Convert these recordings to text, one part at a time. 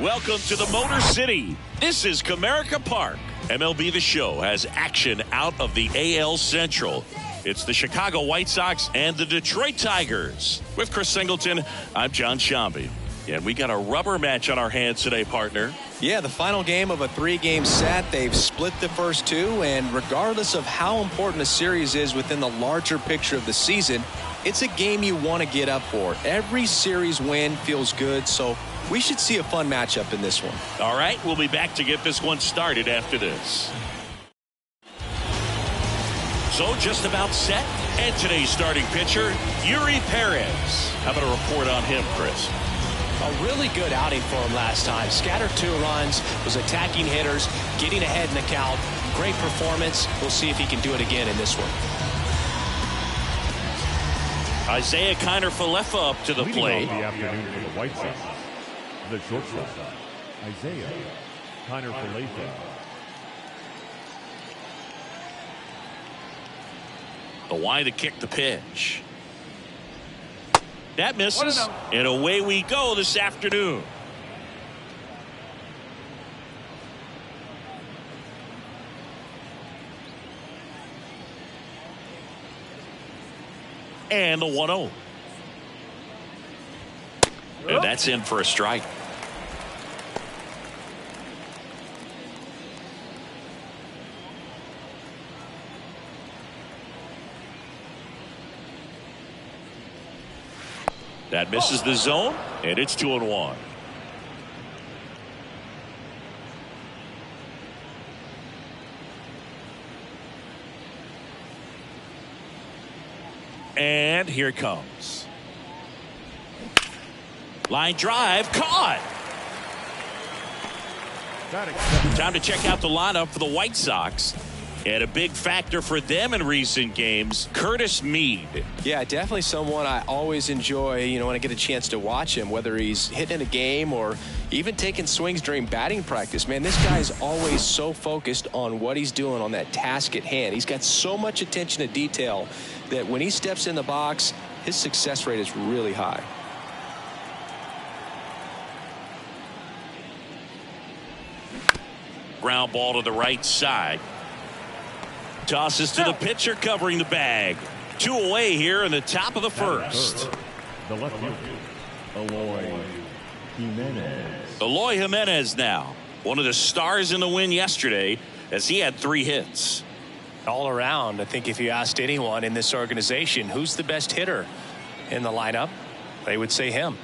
Welcome to the Motor City. This is Comerica Park. MLB The Show has action out of the AL Central. It's the Chicago White Sox and the Detroit Tigers. With Chris Singleton, I'm John Shambi. And we got a rubber match on our hands today, partner. Yeah, the final game of a 3-game set. They've split the first two, and regardless of how important a series is within the larger picture of the season, it's a game you want to get up for. Every series win feels good, so we should see a fun matchup in this one. All right, we'll be back to get this one started after this. So just about set, and today's starting pitcher, Year3. How about a report on him, Chris? A really good outing for him last time. Scattered 2 runs, was attacking hitters, getting ahead in the count. Great performance. We'll see if he can do it again in this one. Isaiah Kiner-Falefa up to the plate. The afternoon for the White Sox, the shortstop, Isaiah Kiner-Falefa. The wide to kick the pitch. That misses, and away we go this afternoon. And the 1-0. And that's in for a strike. That misses the zone, and it's 2-1. And here it comes. Line drive, caught. Time to check out the lineup for the White Sox. And a big factor for them in recent games, Curtis Mead. Yeah, definitely someone I always enjoy, when I get a chance to watch him, whether he's hitting in a game or even taking swings during batting practice. Man, this guy's always so focused on what he's doing on that task at hand. He's got so much attention to detail that when he steps in the box, his success rate is really high. Ground ball to the right side. Tosses to the pitcher covering the bag. 2 away here in the top of the first. The left fielder, Eloy Jimenez. Eloy Jimenez now. One of the stars in the win yesterday as he had 3 hits. All around, I think if you asked anyone in this organization who's the best hitter in the lineup, they would say him.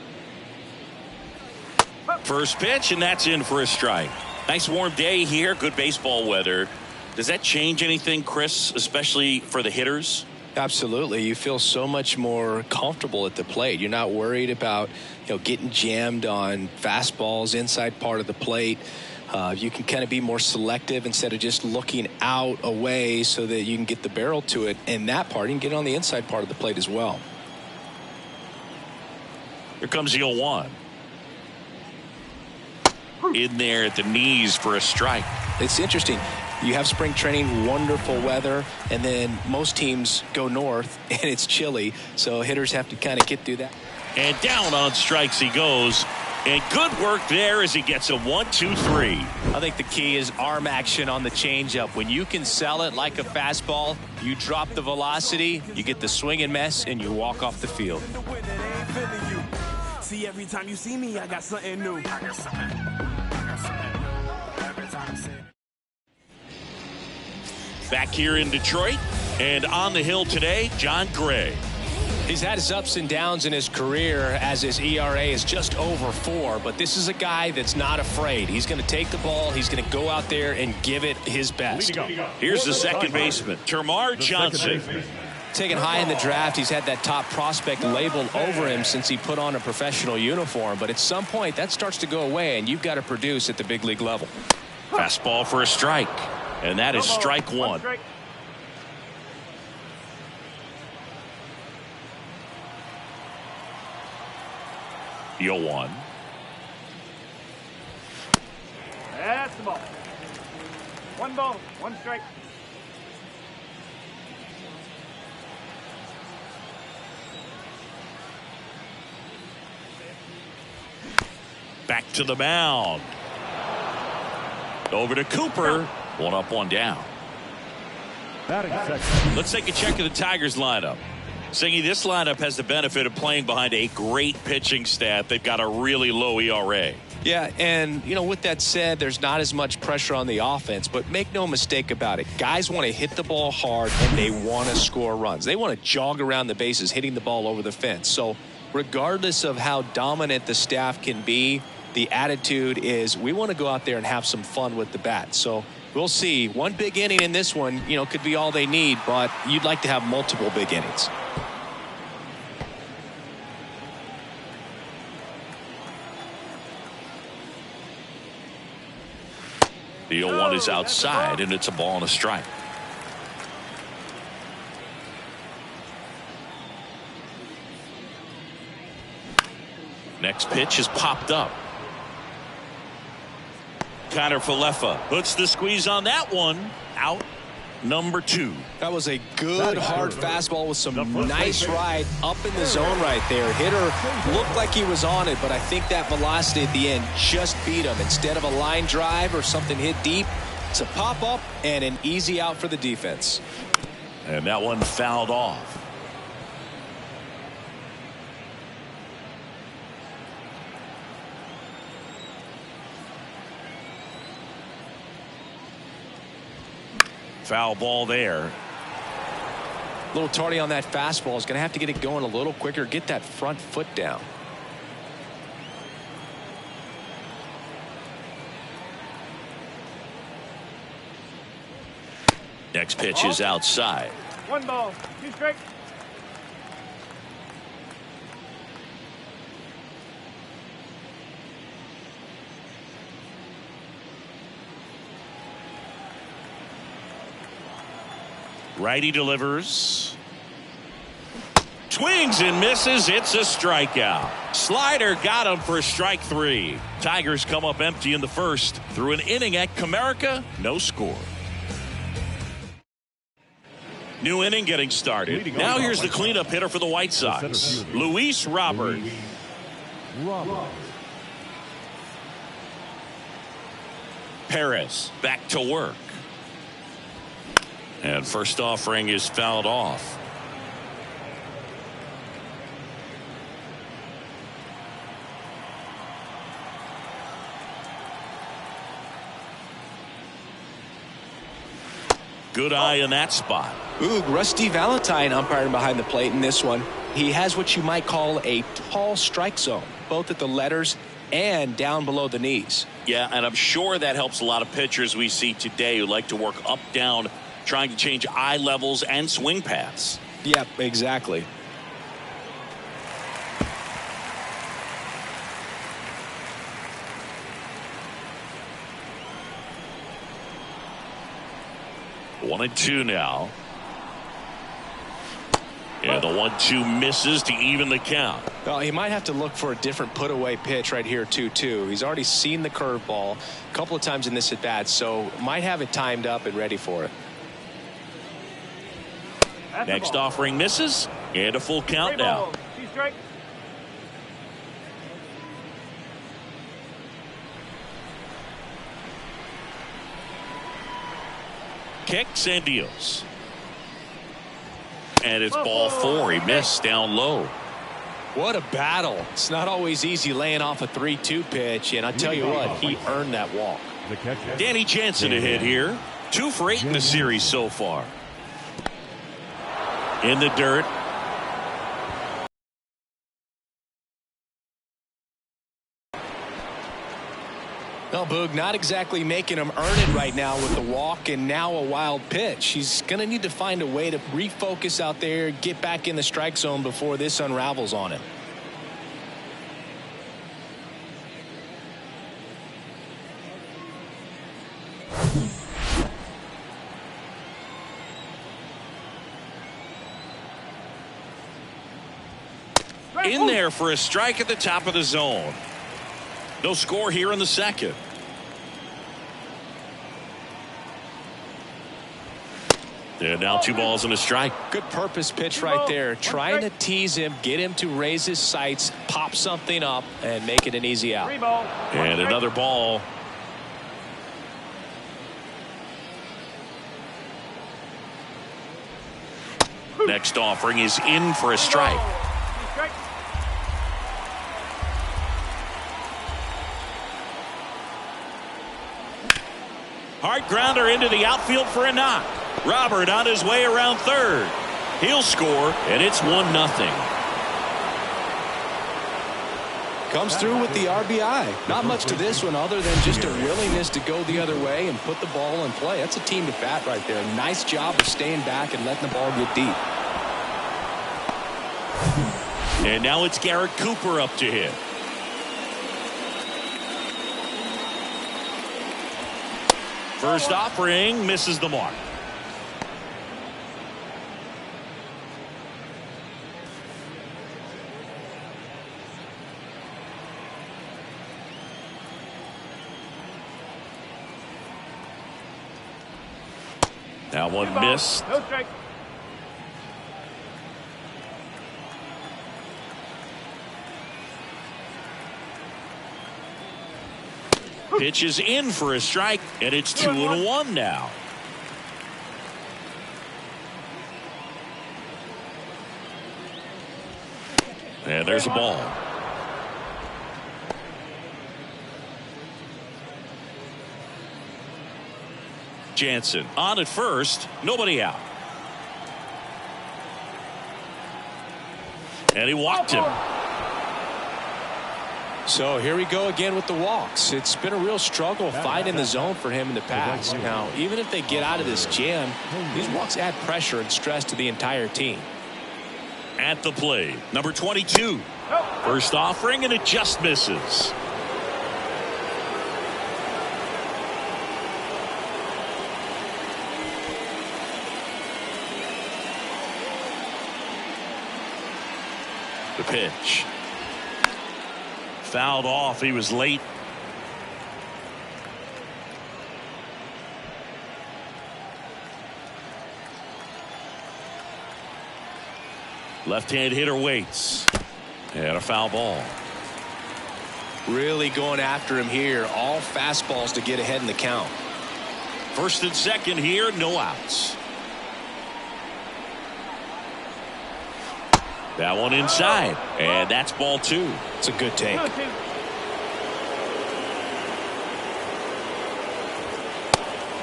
First pitch, and that's in for a strike. Nice warm day here. Good baseball weather. Does that change anything, Chris, especially for the hitters? Absolutely. You feel so much more comfortable at the plate. You're not worried about, getting jammed on fastballs inside part of the plate. You can kind of be more selective instead of just looking out away so that you can get the barrel to it. And that part, you can get it on the inside part of the plate as well. Here comes the 0-1. In there at the knees for a strike. It's interesting. You have spring training, wonderful weather, and then most teams go north and it's chilly, so hitters have to kind of get through that. And down on strikes he goes. And good work there as he gets a 1-2-3. I think the key is arm action on the changeup. When you can sell it like a fastball, you drop the velocity, you get the swing and miss, and you walk off the field. See, every time you see me, I got something new. Back here in Detroit, and on the hill today, John Gray. He's had his ups and downs in his career as his ERA is just over 4, but this is a guy that's not afraid. He's going to take the ball. He's going to go out there and give it his best. Here's the second baseman, Termarr Johnson. Taken high in the draft, he's had that top prospect labeled over him since he put on a professional uniform, but at some point that starts to go away, and you've got to produce at the big league level. Fastball for a strike, and that is strike 1. The 0-1. That's the ball. 1 ball, 1 strike. Back to the mound. Over to Cooper. 1 up, 1 down. Batting second. Let's take a check of the Tigers lineup. Singy, this lineup has the benefit of playing behind a great pitching staff. They've got a really low ERA. Yeah, and, you know, with that said, there's not as much pressure on the offense, but make no mistake about it. Guys want to hit the ball hard, and they want to score runs. They want to jog around the bases, hitting the ball over the fence. So regardless of how dominant the staff can be, the attitude is we want to go out there and have some fun with the bat. So we'll see. One big inning in this one, you know, could be all they need, but you'd like to have multiple big innings. The 0-1 is outside, and it's a ball and a strike. Next pitch is popped up. Connor Falefa puts the squeeze on that one. Out number 2. That was a good hard fastball with some nice ride up in the zone right there. Hitter looked like he was on it, but I think that velocity at the end just beat him. Instead of a line drive or something hit deep, it's a pop up and an easy out for the defense. And that one fouled off. Foul ball there. A little tardy on that fastball. Is going to have to get it going a little quicker. Get that front foot down. Next pitch is outside. 1 ball, 2 strikes. Righty delivers. Swings and misses. It's a strikeout. Slider got him for strike 3. Tigers come up empty in the first. Through an inning at Comerica, no score. New inning getting started. Now here's the cleanup hitter for the White Sox, Luis Robert. Perez back to work. And first offering is fouled off. Good eye in that spot. Ooh, Rusty Valentine umpiring behind the plate in this one. He has what you might call a tall strike zone, both at the letters and down below the knees. Yeah, and I'm sure that helps a lot of pitchers we see today who like to work up, down, trying to change eye levels and swing paths. Yep, exactly. One and two now. And the 1-2 misses to even the count. Well, he might have to look for a different put-away pitch right here, 2-2. He's already seen the curveball a couple of times in this at-bat, so might have it timed up and ready for it. Next offering misses, and a full count now. 2 strikes. Kicks and deals. And it's ball 4. He missed down low. What a battle. It's not always easy laying off a 3-2 pitch, and I tell you what, he earned that walk. Danny Jansen to hit here. 2 for 8 in the series so far. In the dirt. No, Boog, not exactly making him earn it right now with the walk and now a wild pitch. He's going to need to find a way to refocus out there, get back in the strike zone before this unravels on him. In there for a strike at the top of the zone. No score here in the second. And now 2 balls and a strike. Good purpose pitch right there. Trying to tease him, get him to raise his sights, pop something up, and make it an easy out. And another ball. Next offering is in for a strike. Hard grounder into the outfield for a knock. Robert on his way around third. He'll score, and it's 1-0. Comes through with the RBI. Not much to this one other than just a willingness to go the other way and put the ball in play. That's a team to bat right there. Nice job of staying back and letting the ball get deep. And now it's Garrett Cooper up to hit. First offering misses the mark. That one missed. No strike. Pitch is in for a strike, and it's 2-1 now. And there's a ball. Jansen on at first, nobody out. And he walked him. So here we go again with the walks. It's been a real struggle finding the zone for him in the past. Now, even if they get out of this jam, these walks add pressure and stress to the entire team. At the plate, number 22. First offering, and it just misses. The pitch. Fouled off. He was late. Left-hand hitter waits. And a foul ball. Really going after him here. All fastballs to get ahead in the count. First and second here, no outs. That one inside, and that's ball 2. It's a good take.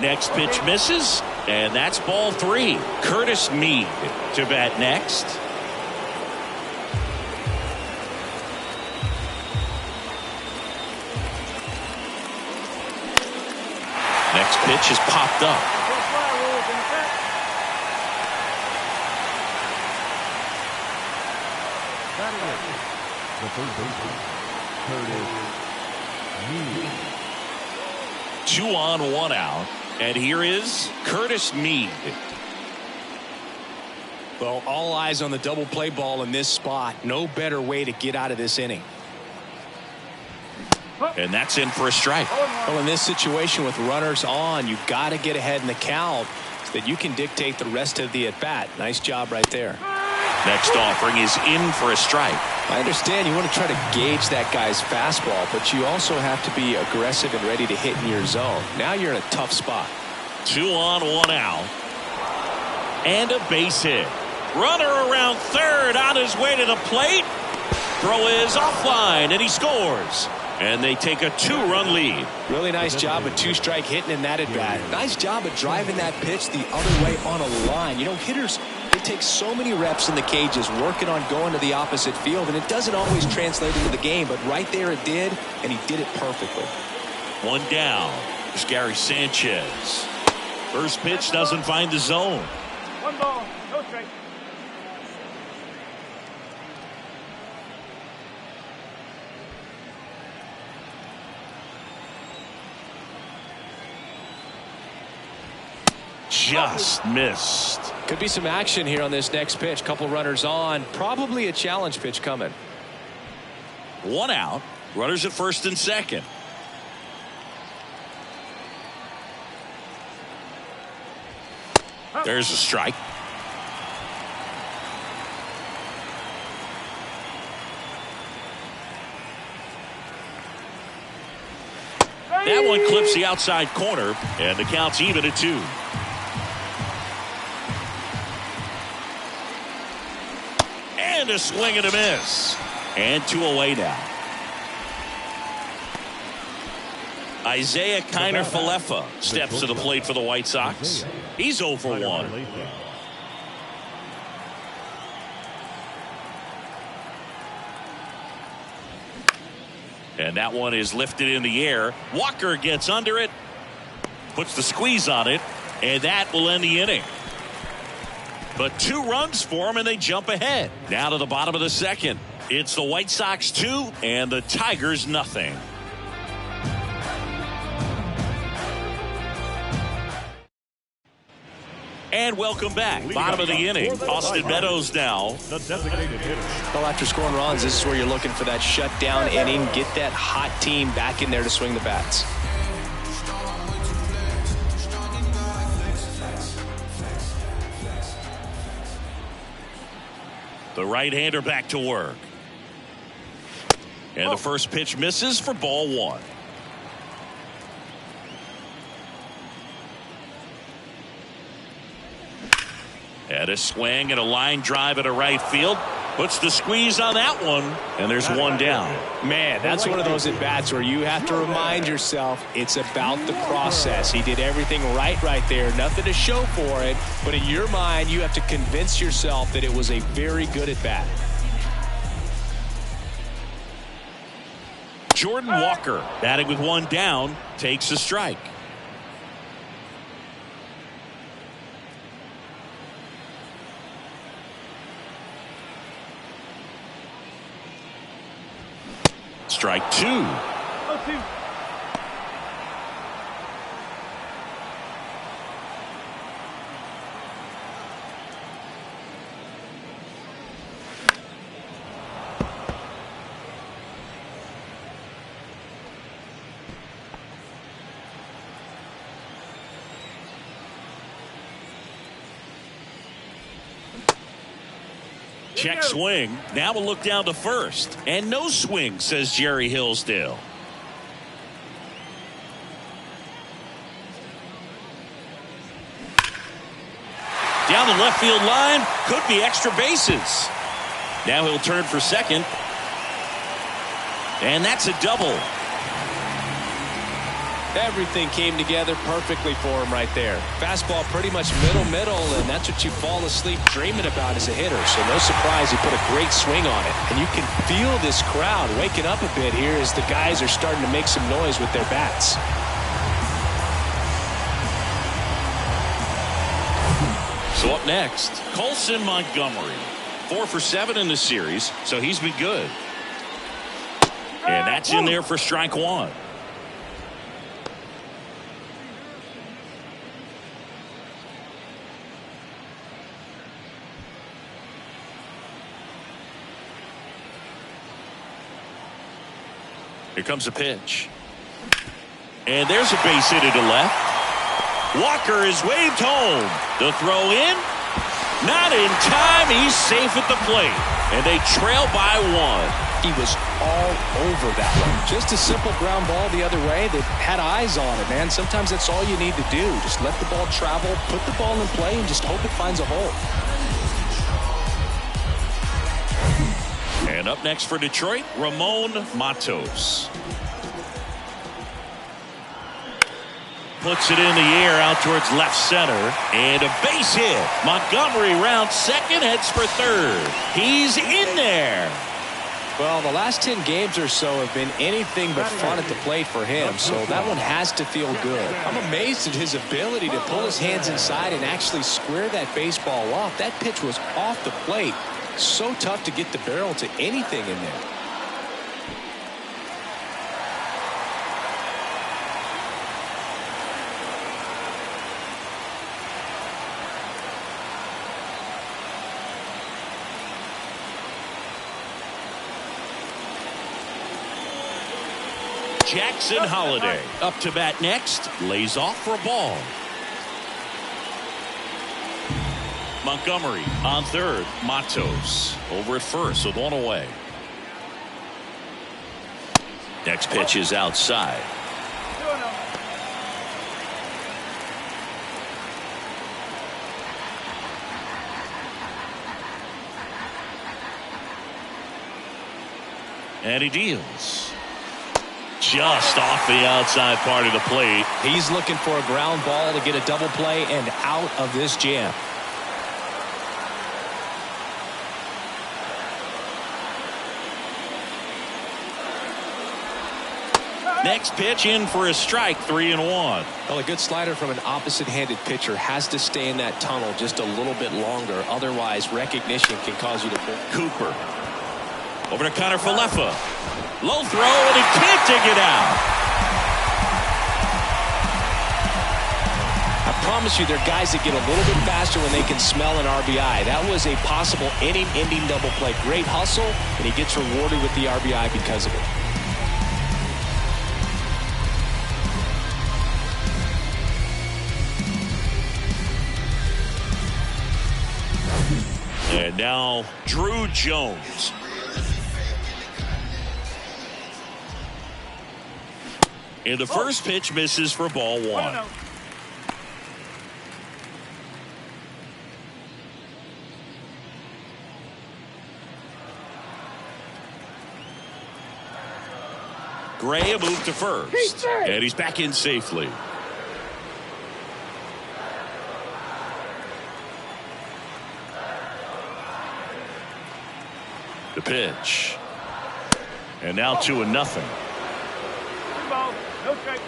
Next pitch misses, and that's ball 3. Curtis Mead to bat next. Next pitch is popped up. The first baseman, Curtis Mead. 2 on, 1 out. And here is Curtis Mead. Well, all eyes on the double play ball in this spot. No better way to get out of this inning. And that's in for a strike. Well, in this situation with runners on, you've got to get ahead in the count so that you can dictate the rest of the at-bat. Nice job right there. Next offering is in for a strike. I understand you want to try to gauge that guy's fastball, but you also have to be aggressive and ready to hit in your zone. Now you're in a tough spot. 2 on, 1 out. And a base hit. Runner around third on his way to the plate. Throw is offline, and he scores. And they take a 2-run lead. Really nice job of 2-strike hitting in that at-bat. Nice job of driving that pitch the other way on a line. You know, hitters, they take so many reps in the cages working on going to the opposite field, and it doesn't always translate into the game, but right there it did, and he did it perfectly. 1 down. There's Gary Sanchez. First pitch doesn't find the zone. 1 ball, no strike. Just missed. Could be some action here on this next pitch. Couple runners on. Probably a challenge pitch coming. 1 out. Runners at first and second. There's a strike. That one clips the outside corner, and the count's even at 2. And a swing and a miss. And 2 away now. Isaiah Kiner-Falefa steps to the plate for the White Sox. He's 0 for 1. And that one is lifted in the air. Walker gets under it, puts the squeeze on it, and that will end the inning. But 2 runs for them, and they jump ahead. Now to the bottom of the second. It's the White Sox 2 and the Tigers nothing. And welcome back. Bottom of the inning. Austin Meadows now. The designated hitter. Well, after scoring runs, this is where you're looking for that shutdown inning. Get that hot team back in there to swing the bats. The right-hander back to work. And the first pitch misses for ball 1. And a swing and a line drive at a right field. Puts the squeeze on that one. And there's 1 down. Man, that's one of those at-bats where you have to remind yourself it's about the process. He did everything right there. Nothing to show for it. But in your mind, you have to convince yourself that it was a very good at-bat. Jordan Walker, batting with 1 down, takes a strike. Strike 2. Check swing. Now we'll look down to first. And no swing, says Jerry Hillsdale. Down the left field line. Could be extra bases. Now he'll turn for second. And that's a double. Everything came together perfectly for him right there. Fastball pretty much middle, and that's what you fall asleep dreaming about as a hitter. So no surprise he put a great swing on it. And you can feel this crowd waking up a bit here as the guys are starting to make some noise with their bats. So up next, Colson Montgomery. 4 for 7 in the series, so he's been good. And that's in there for strike 1. Here comes a pitch. And there's a base hit to left. Walker is waved home. The throw in. Not in time. He's safe at the plate. And they trail by 1. He was all over that one. Just a simple ground ball the other way that had eyes on it, man. Sometimes that's all you need to do. Just let the ball travel, put the ball in play, and just hope it finds a hole. And up next for Detroit, Ramon Matos. Puts it in the air out towards left center. And a base hit. Montgomery rounds second, heads for third. He's in there. Well, the last 10 games or so have been anything but fun at the plate for him, so that one has to feel good. I'm amazed at his ability to pull his hands inside and actually square that baseball off. That pitch was off the plate. So tough to get the barrel to anything in there. Jackson Holliday up to bat next. Lays off for a ball. Montgomery on third. Matos over at first with one away. Next pitch is outside. And he deals. Just off the outside part of the plate. He's looking for a ground ball to get a double play and out of this jam. Next pitch in for a strike, 3-1. Well, a good slider from an opposite-handed pitcher has to stay in that tunnel just a little bit longer. Otherwise, recognition can cause you to pull. Cooper. Over to Connor Falefa. Low throw, and he can't dig it out. I promise you, there are guys that get a little bit faster when they can smell an RBI. That was a possible inning-ending double play. Great hustle, and he gets rewarded with the RBI because of it. And now Drew Jones. And the first pitch misses for ball one. Gray a move to first. And he's back in safely. The pitch. And now 2-0. No strike.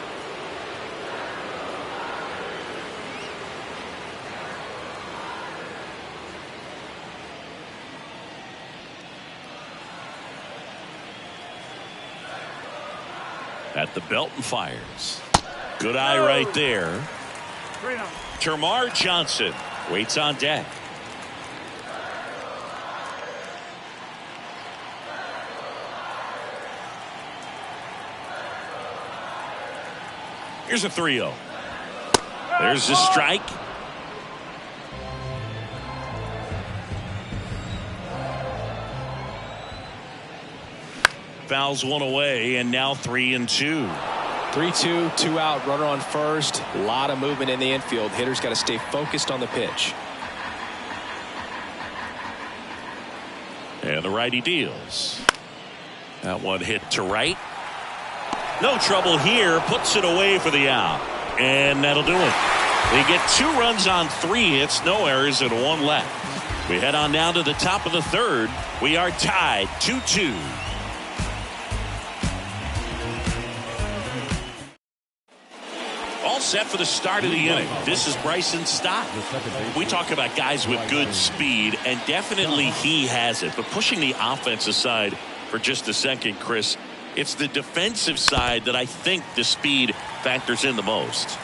At the belt and fires. Good eye right there. Termarr Johnson waits on deck. Here's a 3-0. There's the strike. Fouls one away, and now 3-2. 3-2, 2 out, runner on first. A lot of movement in the infield. Hitter's got to stay focused on the pitch. And the righty deals. That one hit to right. No trouble here. Puts it away for the out. And that'll do it. They get 2 runs on 3 hits, no errors, and 1 left. We head on down to the top of the third. We are tied 2-2. All set for the start of the inning. This is Bryson Stott. We talk about guys with good speed, and definitely he has it. But pushing the offense aside for just a second, Chris, it's the defensive side that I think the speed factors in the most.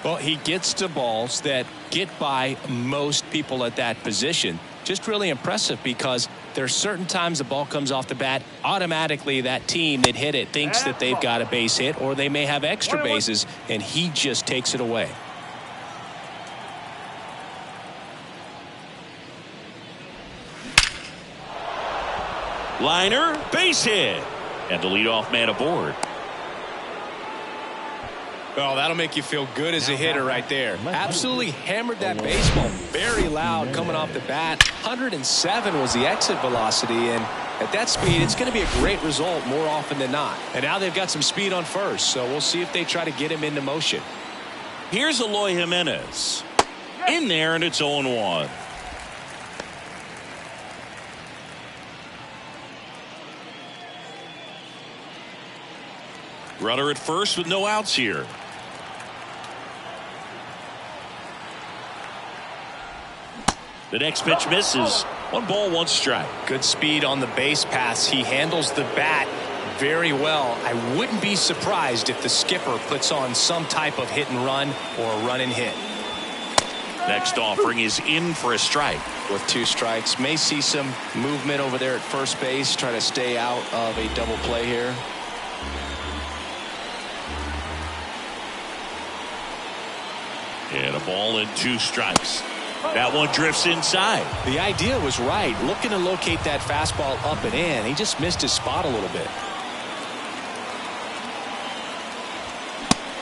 Well, he gets to balls that get by most people at that position. Just really impressive because there are certain times the ball comes off the bat, automatically that team that hit it thinks that they've got a base hit, or they may have extra bases, and he just takes it away. Liner, base hit, and the leadoff man aboard. Well, that'll make you feel good as a hitter right there. Absolutely hammered that baseball very loud coming off the bat. 107 was the exit velocity, and at that speed, it's going to be a great result more often than not. And now they've got some speed on first, so we'll see if they try to get him into motion. Here's Eloy Jimenez. In there, and it's 0-1. Runner at first with no outs here. The next pitch misses. 1 ball, 1 strike. Good speed on the base pass. He handles the bat very well. I wouldn't be surprised if the skipper puts on some type of hit and run or a run and hit. Next offering is in for a strike. With 2 strikes, may see some movement over there at first base. Try to stay out of a double play here. And a ball and 2 strikes. That one drifts inside. The idea was right. Looking to locate that fastball up and in. He just missed his spot a little bit.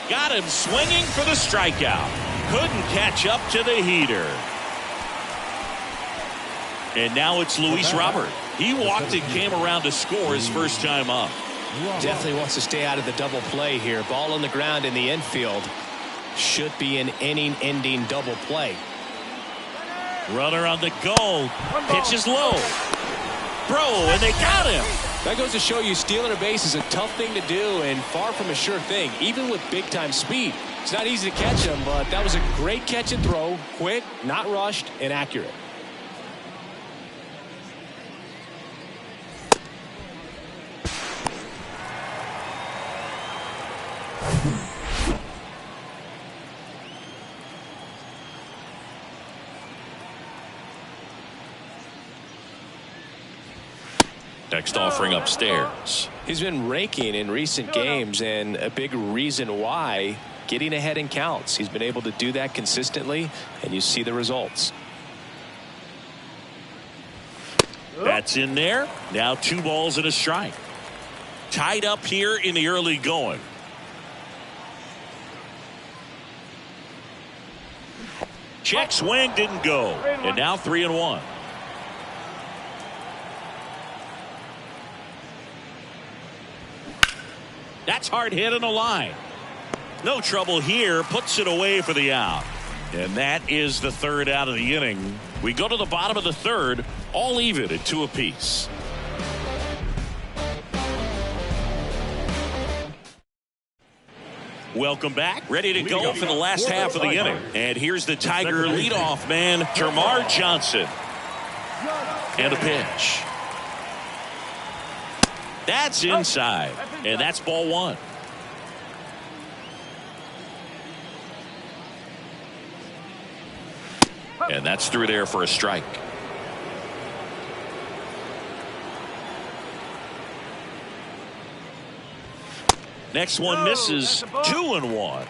Got him swinging for the strikeout. Couldn't catch up to the heater. And now it's Luis Robert. He walked and came around to score his first time up. Definitely wants to stay out of the double play here. Ball on the ground in the infield. Should be an inning-ending double play. Runner on the go. Pitch is low. Throw, and they got him. That goes to show you stealing a base is a tough thing to do and far from a sure thing, even with big-time speed. It's not easy to catch him, but that was a great catch and throw. Quick, not rushed, and accurate. Next offering upstairs. He's been raking in recent games, and a big reason why, getting ahead in counts. He's been able to do that consistently, and you see the results. That's in there. Now 2 balls and a strike. Tied up here in the early going. Check swing didn't go. And now 3-1. That's hard hit on the line. No trouble here. Puts it away for the out. And that is the 3rd out of the inning. We go to the bottom of the 3rd, all even at 2 apiece. Welcome back. Ready to go for the last half of the inning. And here's the Tiger leadoff man, Termarr Johnson. And a pitch. That's inside. And that's ball 1. And that's through there for a strike. Next one misses. 2-1.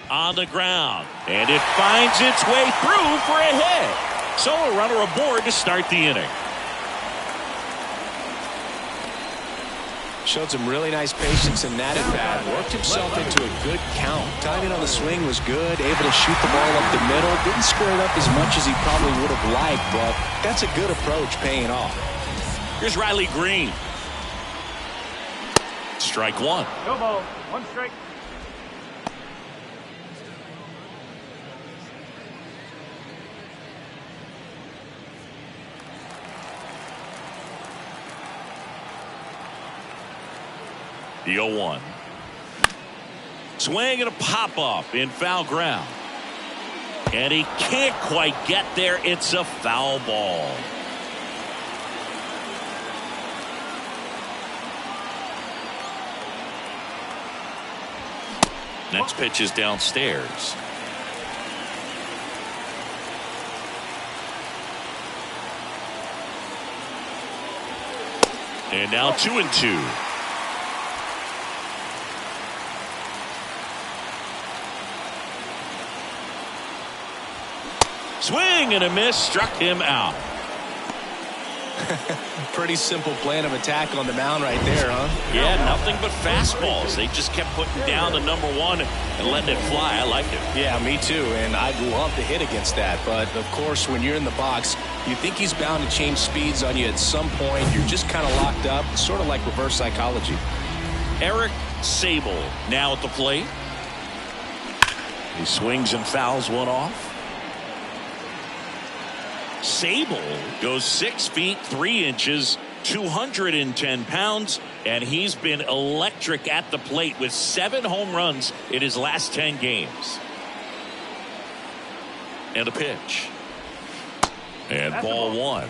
On the ground. And it finds its way through for a hit. So a runner aboard to start the inning. Showed some really nice patience in that at bat. Worked himself into a good count. Timing on the swing was good. Able to shoot the ball up the middle. Didn't square it up as much as he probably would have liked, but that's a good approach paying off. Here's Riley Green. Strike 1. No ball. 1 strike. The 0-1. Swing and a pop-up in foul ground. And he can't quite get there. It's a foul ball. Next pitch is downstairs. And now 2-2. Swing and a miss, struck him out. Pretty simple plan of attack on the mound right there, huh? Yeah, nothing but fastballs. They just kept putting down the number 1 and letting it fly. I like it. Yeah, me too, and I'd love to hit against that. But, of course, when you're in the box, you think he's bound to change speeds on you at some point. You're just kind of locked up, sort of like reverse psychology. Eric Sable now at the plate. He swings and fouls one off. Sable goes 6 feet 3 inches, 210 pounds, and he's been electric at the plate with 7 home runs in his last 10 games. And a pitch. And That's ball the ball. 1.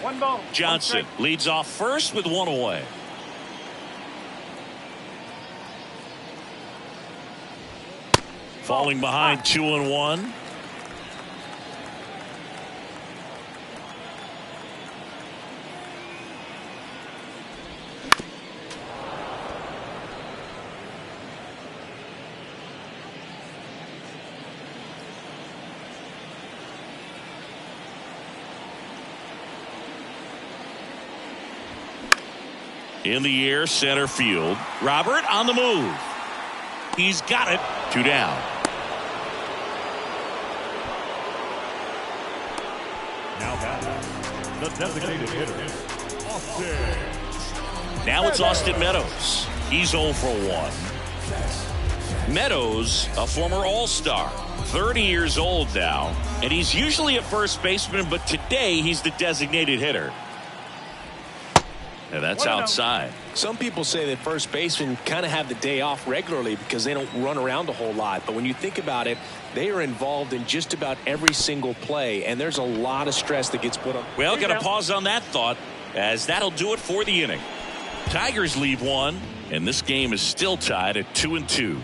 1 ball. Johnson leads off first with 1 away. Falling behind 2-1. In the air, center field. Robert on the move. He's got it. 2 down. Now batting, the designated hitter, Austin. Now it's Austin Meadows. He's 0 for 1. Meadows, a former All-Star, 30 years old now, and he's usually a first baseman, but today he's the designated hitter. And that's outside. Some people say that first basemen kind of have the day off regularly because they don't run around a whole lot. But when you think about it, they are involved in just about every single play, and there's a lot of stress that gets put on. Well, got to pause on that thought, as that'll do it for the inning. Tigers leave 1, and this game is still tied at 2-2.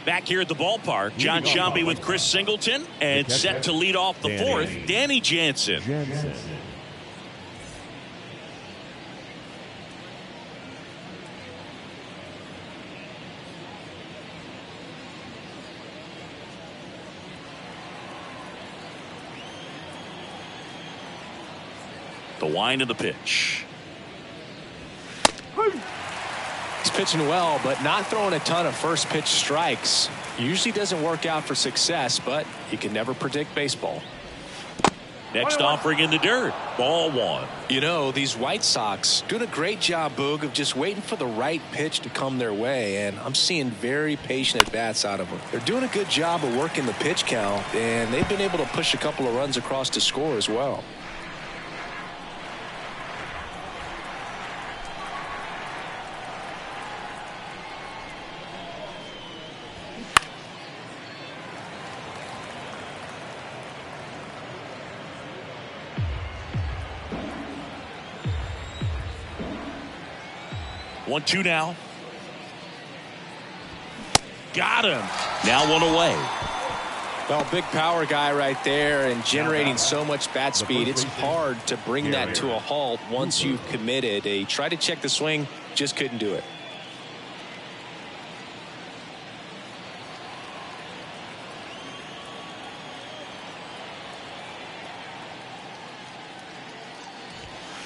Back here at the ballpark, John Sciambi with Chris Singleton, and set to lead off the 4th, Danny Jansen. The wind of the pitch. He's pitching well, but not throwing a ton of first pitch strikes. Usually doesn't work out for success, but you can never predict baseball. Next offering in the dirt. Ball 1. You know, these White Sox doing a great job, Boog, of just waiting for the right pitch to come their way, and I'm seeing very patient at-bats out of them. They're doing a good job of working the pitch count, and they've been able to push a couple of runs across to score as well. One, 2 now. Got him. Now 1 away. Well, big power guy right there and generating so much bat speed. It's hard to bring that to a halt once you've committed. He tried to check the swing, just couldn't do it.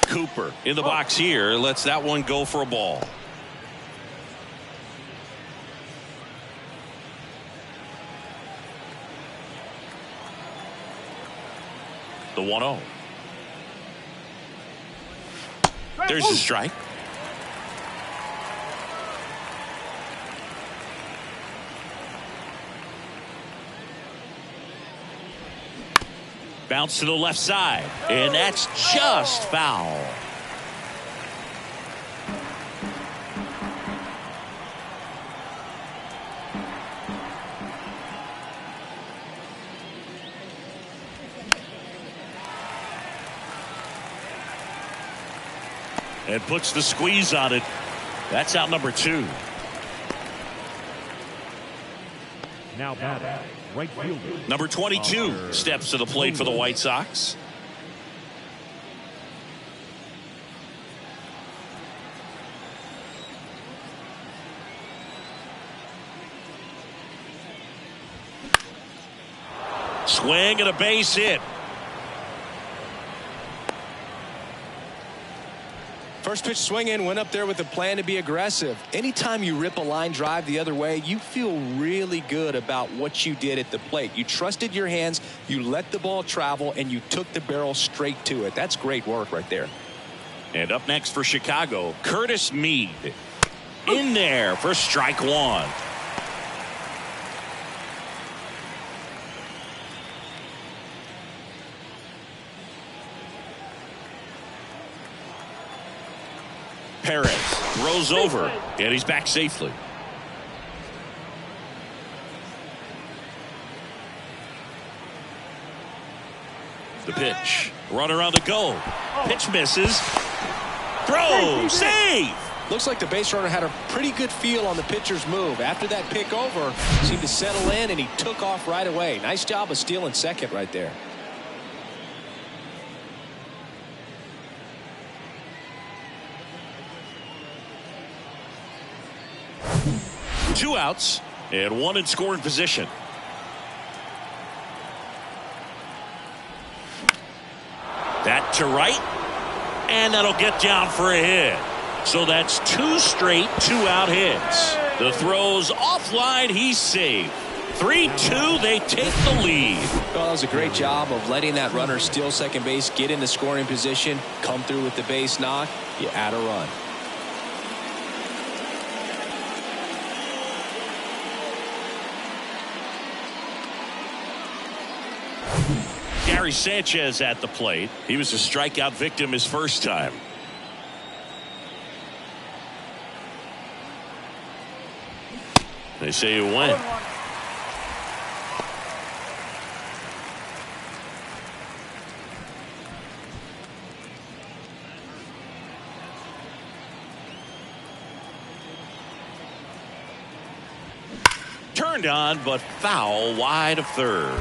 Cooper in the box here, lets that one go for a ball. The 1-0. There's the strike. Bounce to the left side, and that's just foul. And puts the squeeze on it. That's out number 2. Now batting, right fielder. Number 22 steps to the plate for the White Sox. Swing and a base hit. First pitch swinging, went up there with a plan to be aggressive. Anytime you rip a line drive the other way, you feel really good about what you did at the plate. You trusted your hands, you let the ball travel, and you took the barrel straight to it. That's great work right there. And up next for Chicago, Curtis Mead. In there for strike 1. Perez throws over, and he's back safely. The pitch. Runner on the go. Pitch misses. Throw. Save. Looks like the base runner had a pretty good feel on the pitcher's move. After that pick over, seemed to settle in, and he took off right away. Nice job of stealing second right there. Two outs and one in scoring position. That to right. And that'll get down for a hit. So that's 2 straight 2-out hits. The throw's offline. He's safe. 3-2. They take the lead. Well, that was a great job of letting that runner steal second base, get into scoring position, come through with the base knock. You add a run. Gary Sanchez at the plate. He was a strikeout victim his first time. They say you win. Turned on, but foul wide of third.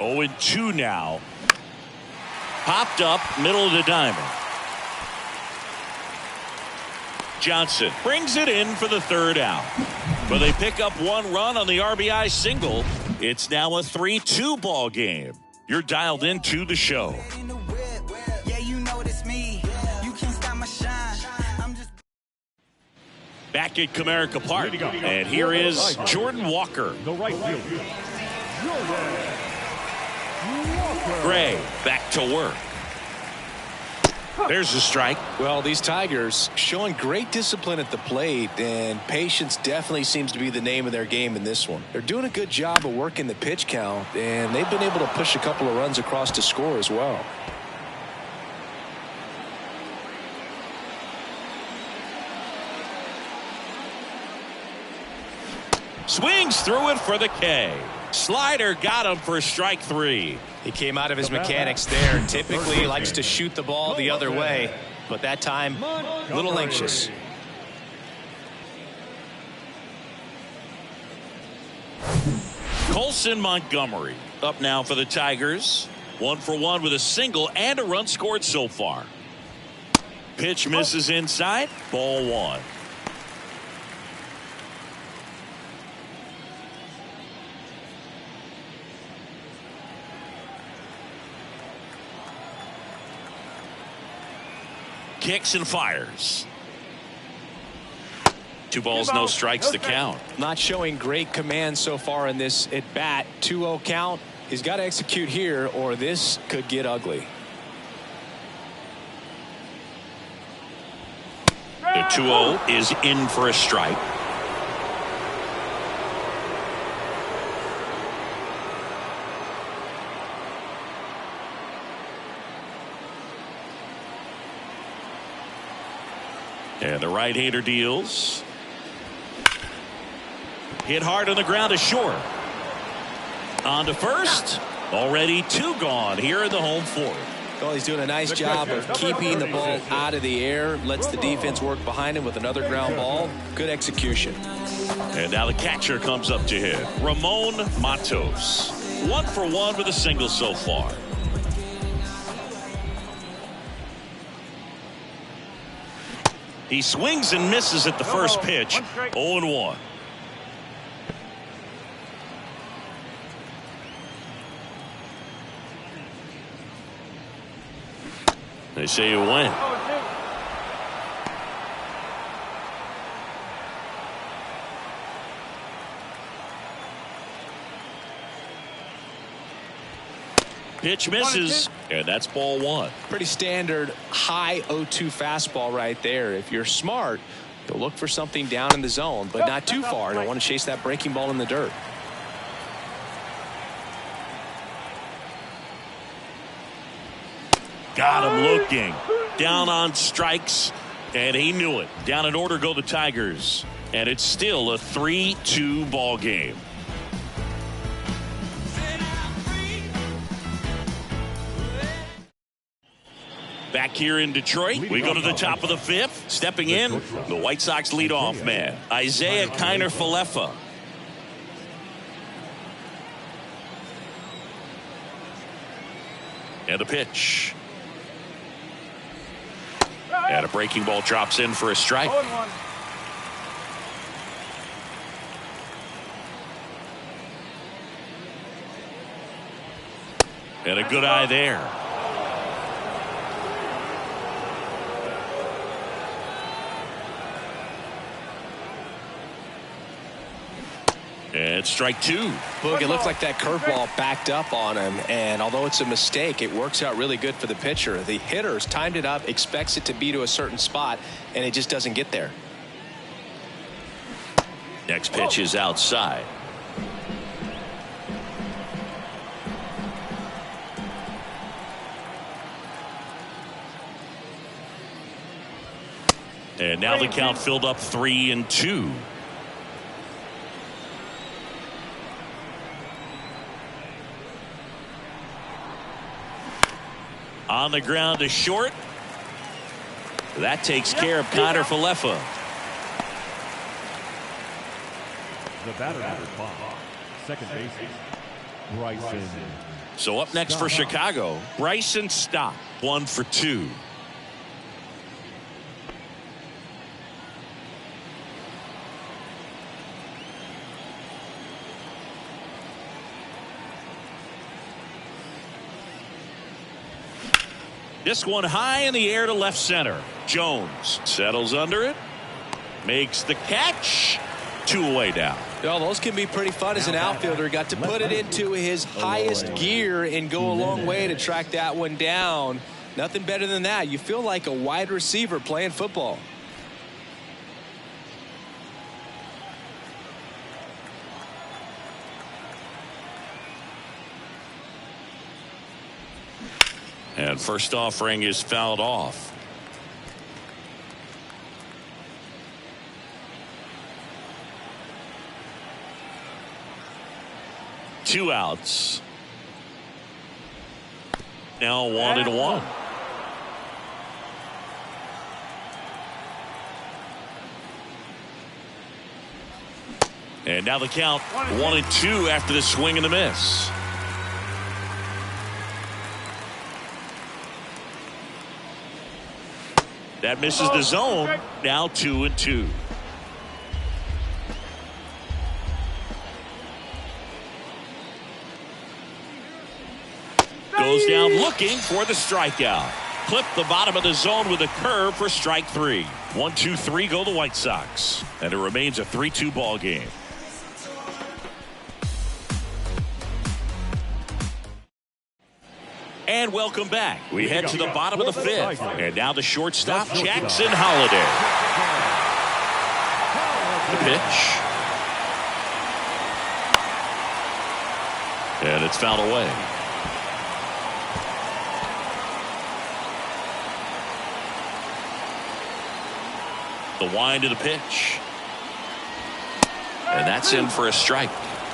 Oh, 0-2 now. Popped up, middle of the diamond. Johnson brings it in for the 3rd out. But they pick up 1 run on the RBI single. It's now a 3-2 ball game. You're dialed into the show. Back at Comerica Park. And here is Jordan Walker. The right fielder, Jordan. Gray back to work. There's a strike. Well, these Tigers showing great discipline at the plate, and patience definitely seems to be the name of their game in this one. They're doing a good job of working the pitch count, and they've been able to push a couple of runs across to score as well. Swings through it for the K. Slider got him for strike 3. He came out of his mechanics there. Typically likes to shoot the ball the other way, but that time a little anxious. Colson Montgomery up now for the Tigers. 1 for 1 with a single and a run scored so far. Pitch misses inside. Ball 1. Kicks and fires. 2 balls, no strikes to count. Not showing great command so far in this at bat. 2-0 count. He's got to execute here or this could get ugly. The 2-0 is in for a strike. And the right-hander deals. Hit hard on the ground to short. On to first. Already 2 gone here in the home 4th. Well, he's doing a nice job of keeping the ball out of the air. Lets the defense work behind him with another ground ball. Good execution. And now the catcher comes up to hit. Ramon Matos. 1 for 1 with a single so far. He swings and misses at the first pitch. 0-1. They say you win. Pitch misses, and that's ball 1. Pretty standard high 0-2 fastball right there. If you're smart, you'll look for something down in the zone, but not too far. Don't want to chase that breaking ball in the dirt. Got him looking. Down on strikes, and he knew it. Down in order go the Tigers, and it's still a 3-2 ball game. Back here in Detroit, we go to the top of the 5th. Stepping in, the White Sox leadoff man, Isaiah Kiner-Falefa. And a pitch. And a breaking ball drops in for a strike. 0-1. And a good eye there. And strike two. Boog, it looked like that curveball backed up on him, and although it's a mistake, it works out really good for the pitcher. The hitter's timed it up, expects it to be to a certain spot, and it just doesn't get there. Next pitch is outside. And now the count filled up 3-2. On the ground to short. That takes care of Connor Falefa. The batter number 5, second baseman, Bryson. So up next for Chicago, Bryson Stott, 1 for 2. This one high in the air to left center. Jones settles under it, makes the catch. 2 away now. Well, those can be pretty fun as an outfielder. Got to put it into his highest gear and go a long way to track that one down. Nothing better than that. You feel like a wide receiver playing football. And first offering is fouled off. Two outs. Now 1-1. And now the count 1-2 after the swing and the miss. That misses the zone. Now 2-2. Goes down looking for the strikeout. Clip the bottom of the zone with a curve for strike 3. 1-2-3 go the White Sox. And it remains a 3-2 ball game. And welcome back. We head to the bottom of the 5th. And now the shortstop, Jackson Holliday. The pitch. And it's fouled away. The wind of the pitch. And that's in for a strike.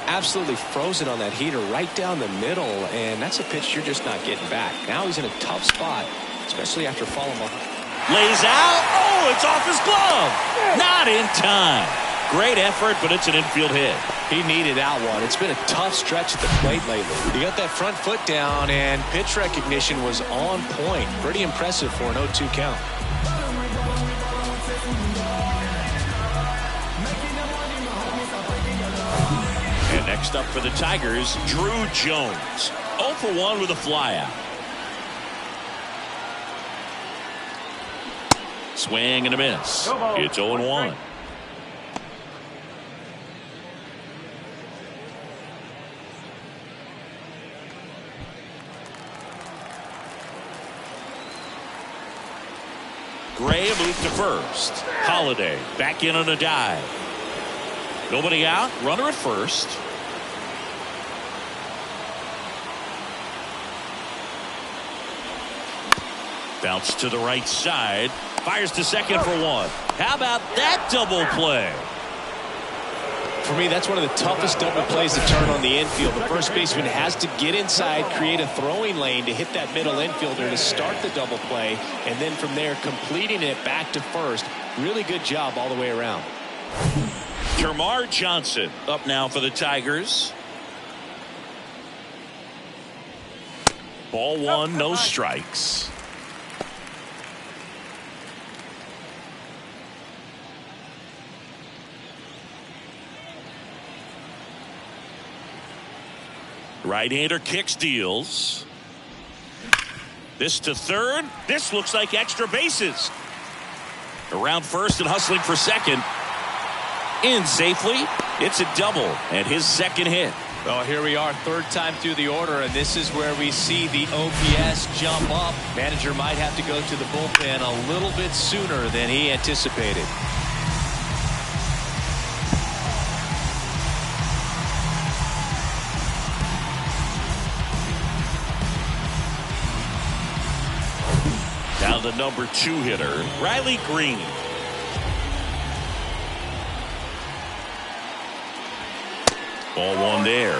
Absolutely frozen on that heater right down the middle, and that's a pitch you're just not getting back. Now he's in a tough spot, especially after falling off. Lays out. Oh, it's off his glove. Not in time. Great effort, but it's an infield hit. He needed that one. It's been a tough stretch at the plate lately. He got that front foot down, and pitch recognition was on point. Pretty impressive for an 0-2 count. And next up for the Tigers, Drew Jones. 0 for 1 with a flyout. Swing and a miss. It's 0-1. Gray moved to first. Holliday back in on a dive. Nobody out. Runner at first. Bounce to the right side. Fires to second for 1. How about that double play? For me, that's one of the toughest double plays to turn on the infield. The first baseman has to get inside, create a throwing lane to hit that middle infielder to start the double play, and then from there completing it back to first. Really good job all the way around. Termarr Johnson up now for the Tigers. Ball 1, no strikes. Right-hander kicks, deals. This to third. This looks like extra bases. Around first and hustling for second. In safely. It's a double and his second hit. Well, here we are, third time through the order, and this is where we see the OPS jump up. Manager might have to go to the bullpen a little bit sooner than he anticipated. Now the number 2 hitter, Riley Green. Ball one there.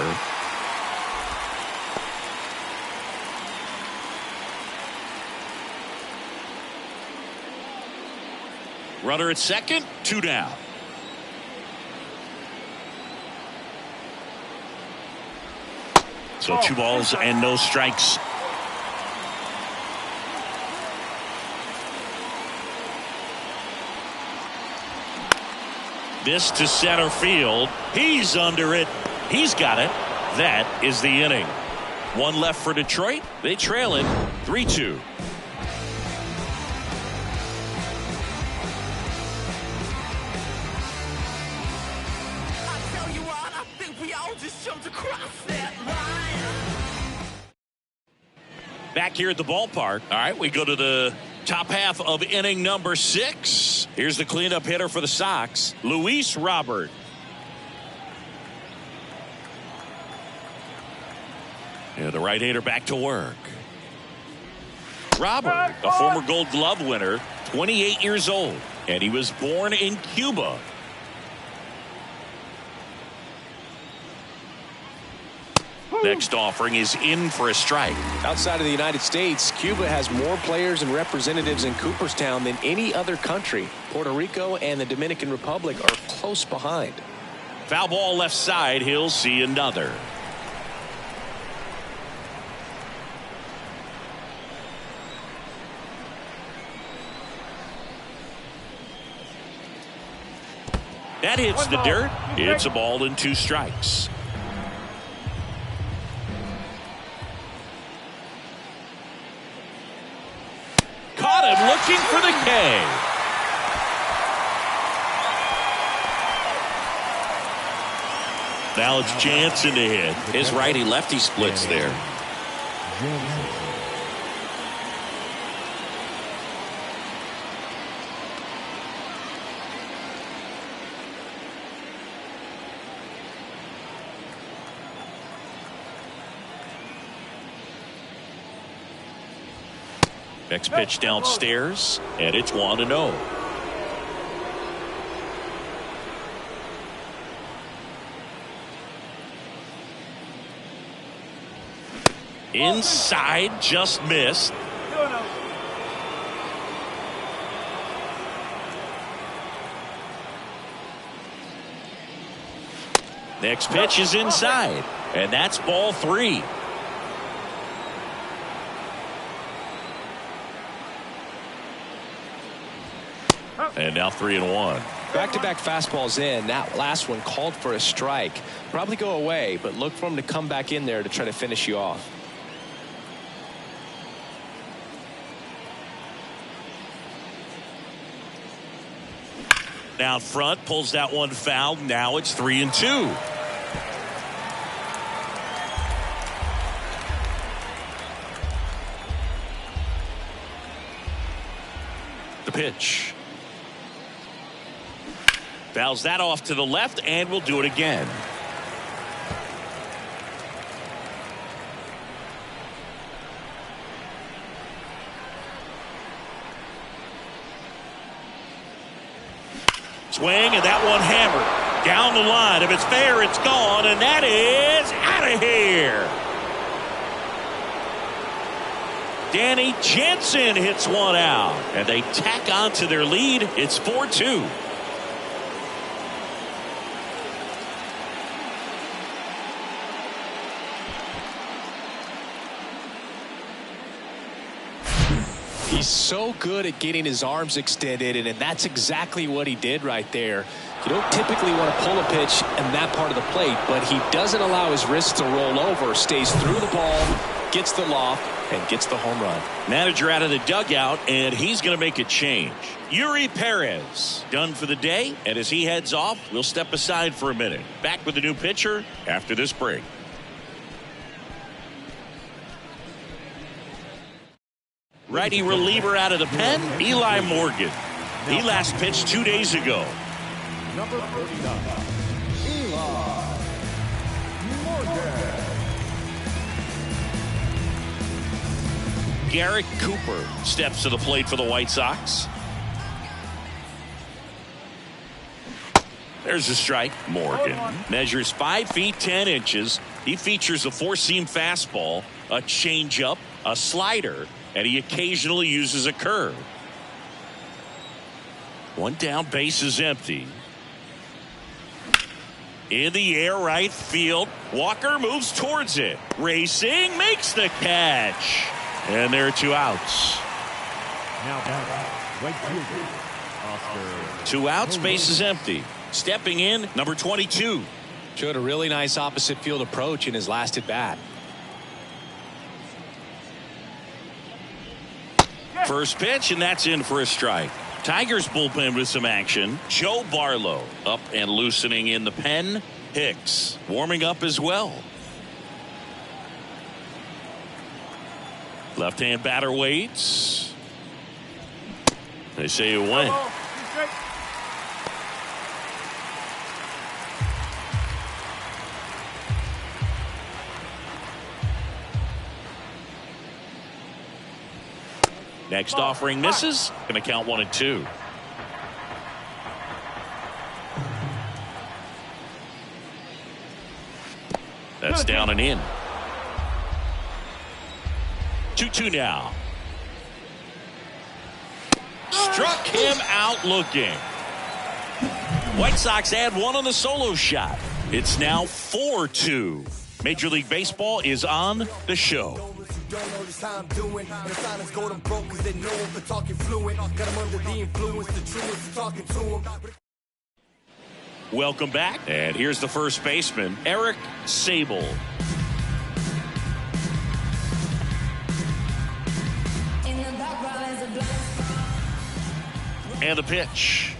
Runner at second, 2 down. So 2 balls and no strikes. This to center field. He's under it. He's got it. That is the inning. 1 left for Detroit. They trail it 3-2. I tell you what, I think we all just jumped across that line. Back here at the ballpark. All right, we go to the top half of inning number 6. Here's the cleanup hitter for the Sox, Luis Robert. Yeah, the right-hander back to work. Robert, a former Gold Glove winner, 28 years old, and he was born in Cuba. Next offering is in for a strike. Outside of the United States, Cuba has more players and representatives in Cooperstown than any other country. Puerto Rico and the Dominican Republic are close behind. Foul ball left side. He'll see another. That hits the dirt. It's a ball and 2 strikes. Caught him looking for the K. Now it's Jansen to hit. His righty-lefty splits there. Next pitch downstairs, and it's 1-0. Inside, just missed. Next pitch is inside, and that's ball 3. And now 3-1. Back-to-back fastballs in. That last one called for a strike. Probably go away, but look for him to come back in there to try to finish you off. Down front, pulls that one foul. Now it's 3-2. The pitch. Fouls that off to the left, and we'll do it again. Swing, and that one hammered down the line. If it's fair, it's gone, and that is out of here. Danny Jansen hits one out, and they tack on to their lead. It's 4-2. He's so good at getting his arms extended, and that's exactly what he did right there. You don't typically want to pull a pitch in that part of the plate, but he doesn't allow his wrist to roll over, stays through the ball, gets the loft, and gets the home run. Manager out of the dugout, and he's going to make a change. Year3 Perez done for the day, and as he heads off, we'll step aside for a minute. Back with the new pitcher after this break. Righty reliever out of the pen, Eli Morgan. He last pitched 2 days ago. Number 39, Eli Morgan. Garrett Cooper steps to the plate for the White Sox. There's a strike. Morgan measures 5 feet 10 inches. He features a four-seam fastball, a changeup, a slider, and he occasionally uses a curve. One down, base is empty. In the air, right field. Walker moves towards it. Racing, makes the catch. And there are 2 outs. Now back, right fielder, Oscar. 2 outs, base is empty. Stepping in, number 22. Showed a really nice opposite field approach in his last at bat. First pitch, and that's in for a strike. Tigers bullpen with some action. Joe Barlow up and loosening in the pen. Hicks warming up as well. Left-hand batter waits. They say it went. Next offering misses. Going to count 1 and 2. That's down and in. 2-2 now. Struck him out looking. White Sox add 1 on the solo shot. It's now 4-2. Major League Baseball is on the show. Don't know this how I'm doing. And the silence go them broke cause they know him for talking fluent. Got them under the influence, the truest, talking to him. Welcome back. And here's the first baseman, Eric Sable. And the pitch.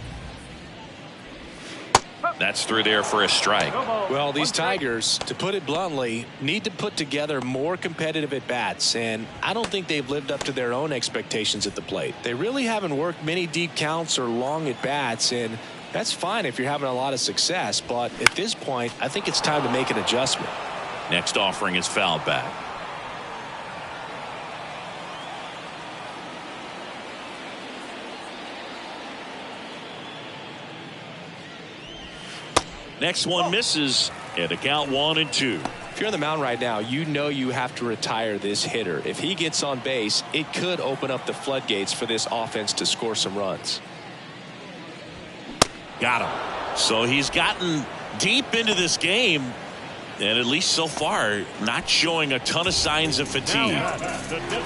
That's through there for a strike. Well, these Tigers, to put it bluntly, need to put together more competitive at-bats, and I don't think they've lived up to their own expectations at the plate. They really haven't worked many deep counts or long at-bats, and that's fine if you're having a lot of success, but at this point, I think it's time to make an adjustment. Next offering is fouled back. Next one misses, and the count 1 and 2. If you're on the mound right now, you know you have to retire this hitter. If he gets on base, it could open up the floodgates for this offense to score some runs. Got him. So he's gotten deep into this game, and at least so far, not showing a ton of signs of fatigue.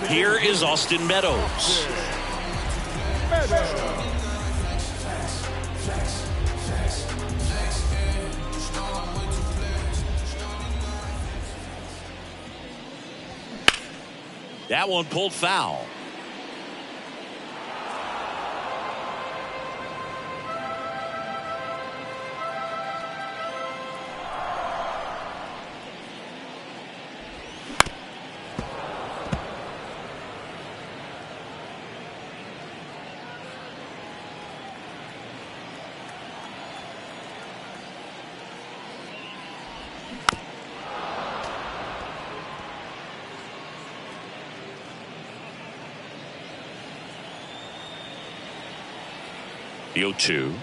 Here is Austin Meadows. That one pulled foul. The 0-2.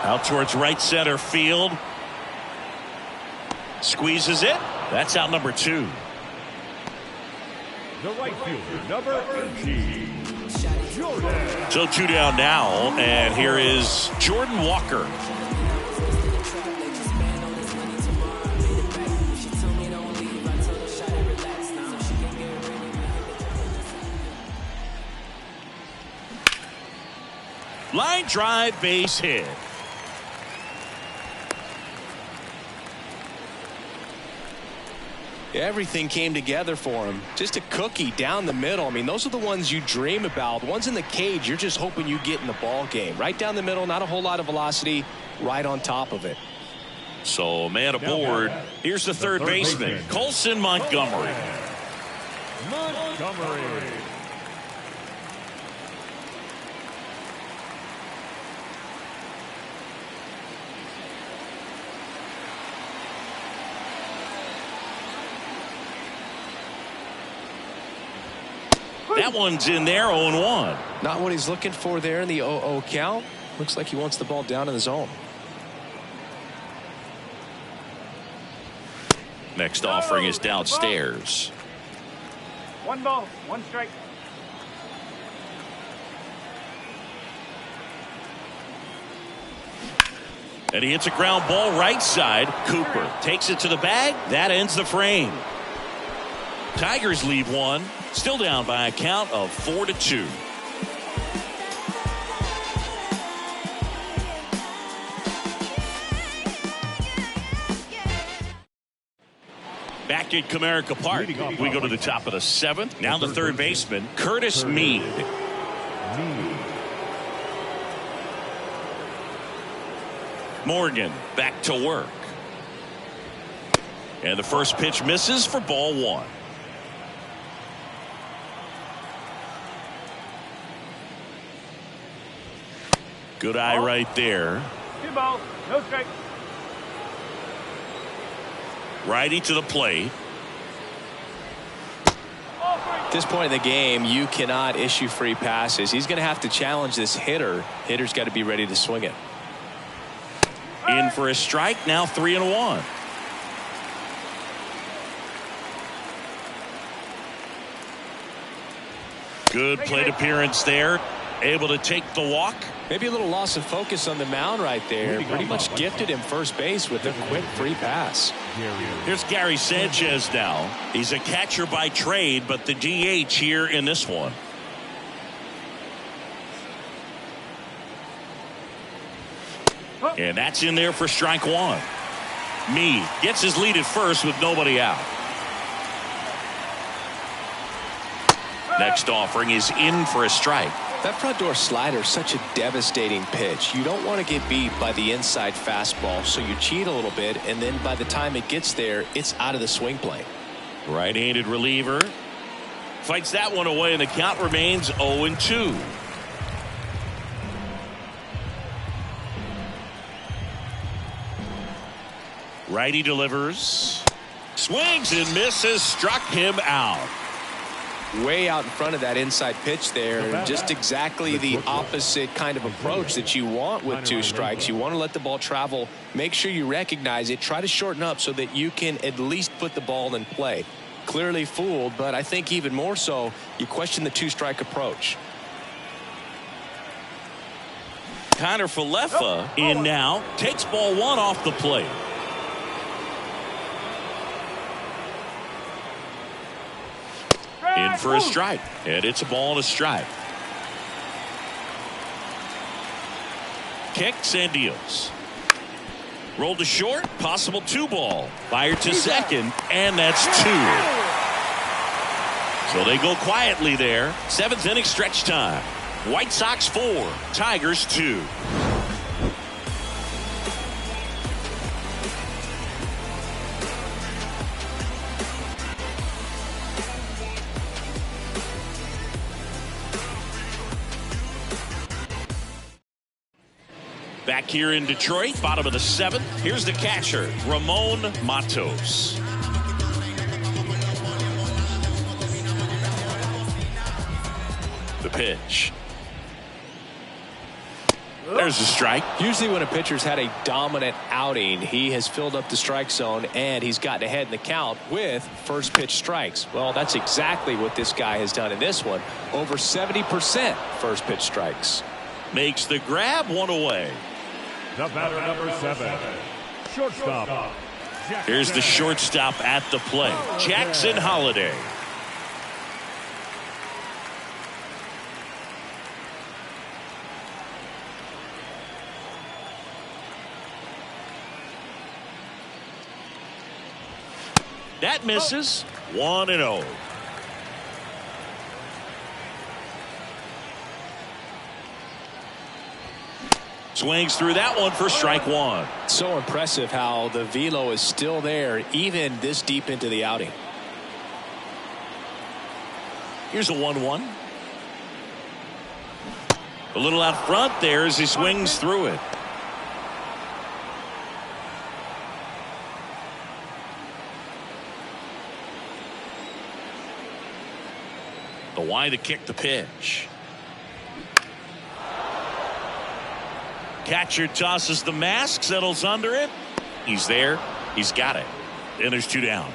Out towards right center field. Squeezes it. That's out number 2. The right fielder, number 18, Jordan. So 2 down now, and here is Jordan Walker. Line drive, base hit. Everything came together for him. Just a cookie down the middle. I mean, those are the ones you dream about. The ones in the cage, you're just hoping you get in the ball game. Right down the middle, not a whole lot of velocity, right on top of it. So, man aboard. Here's the third baseman, Colson Montgomery. That one's in there, 0-1. Not what he's looking for there in the 0-0 count. Looks like he wants the ball down in the zone. Next offering is downstairs. 1 ball, 1 strike. And he hits a ground ball right side. Cooper takes it to the bag. That ends the frame. Tigers leave one. Still down by a count of 4-2. Back at Comerica Park, we go to the top of the 7th. Now the third baseman, Curtis Mead. Morgan back to work. And the first pitch misses for ball 1. Good eye right there. 2 balls, no strike. Righty to the plate. At this point in the game, you cannot issue free passes. He's going to have to challenge this hitter. Hitter's got to be ready to swing it. In for a strike, now 3-1. Good plate appearance there. Able to take the walk. Maybe a little loss of focus on the mound right there. Pretty much gifted him first base with a quick free pass. Here's Gary Sanchez now. He's a catcher by trade, but the DH here in this one. And that's in there for strike 1. Meade gets his lead at first with nobody out. Next offering is in for a strike. That front door slider is such a devastating pitch. You don't want to get beat by the inside fastball, so you cheat a little bit, and then by the time it gets there, it's out of the swing plane. Right-handed reliever fights that one away, and the count remains 0-2. Righty delivers, swings and misses, struck him out. Way out in front of that inside pitch there, and just exactly the opposite kind of approach that you want with 2 strikes. You want to let the ball travel, make sure you recognize it, try to shorten up so that you can at least put the ball in play. Clearly fooled, but I think even more so, you question the 2-strike approach. Connor Falefa in now, takes ball 1 off the plate. In for a strike, and it's a ball and a strike. Kicks and deals. Rolled to short, possible 2-ball. Fired to second, and that's 2. So they go quietly there. 7th inning stretch time. White Sox 4, Tigers 2. Back here in Detroit, bottom of the 7th. Here's the catcher, Ramon Matos. The pitch. There's the strike. Usually when a pitcher's had a dominant outing, he has filled up the strike zone and he's gotten ahead in the count with first pitch strikes. Well, that's exactly what this guy has done in this one. Over 70% first pitch strikes. Makes the grab, 1 away. The batter, number 7, shortstop. Here's the shortstop at the plate, Jackson Holliday. That misses. 1-0. Swings through that one for strike one. So impressive how the velo is still there even this deep into the outing. Here's a 1-1. A little out front there as he swings through it. The wide to kick the pitch. Catcher tosses the mask, settles under it. He's there. He's got it. And there's 2 down.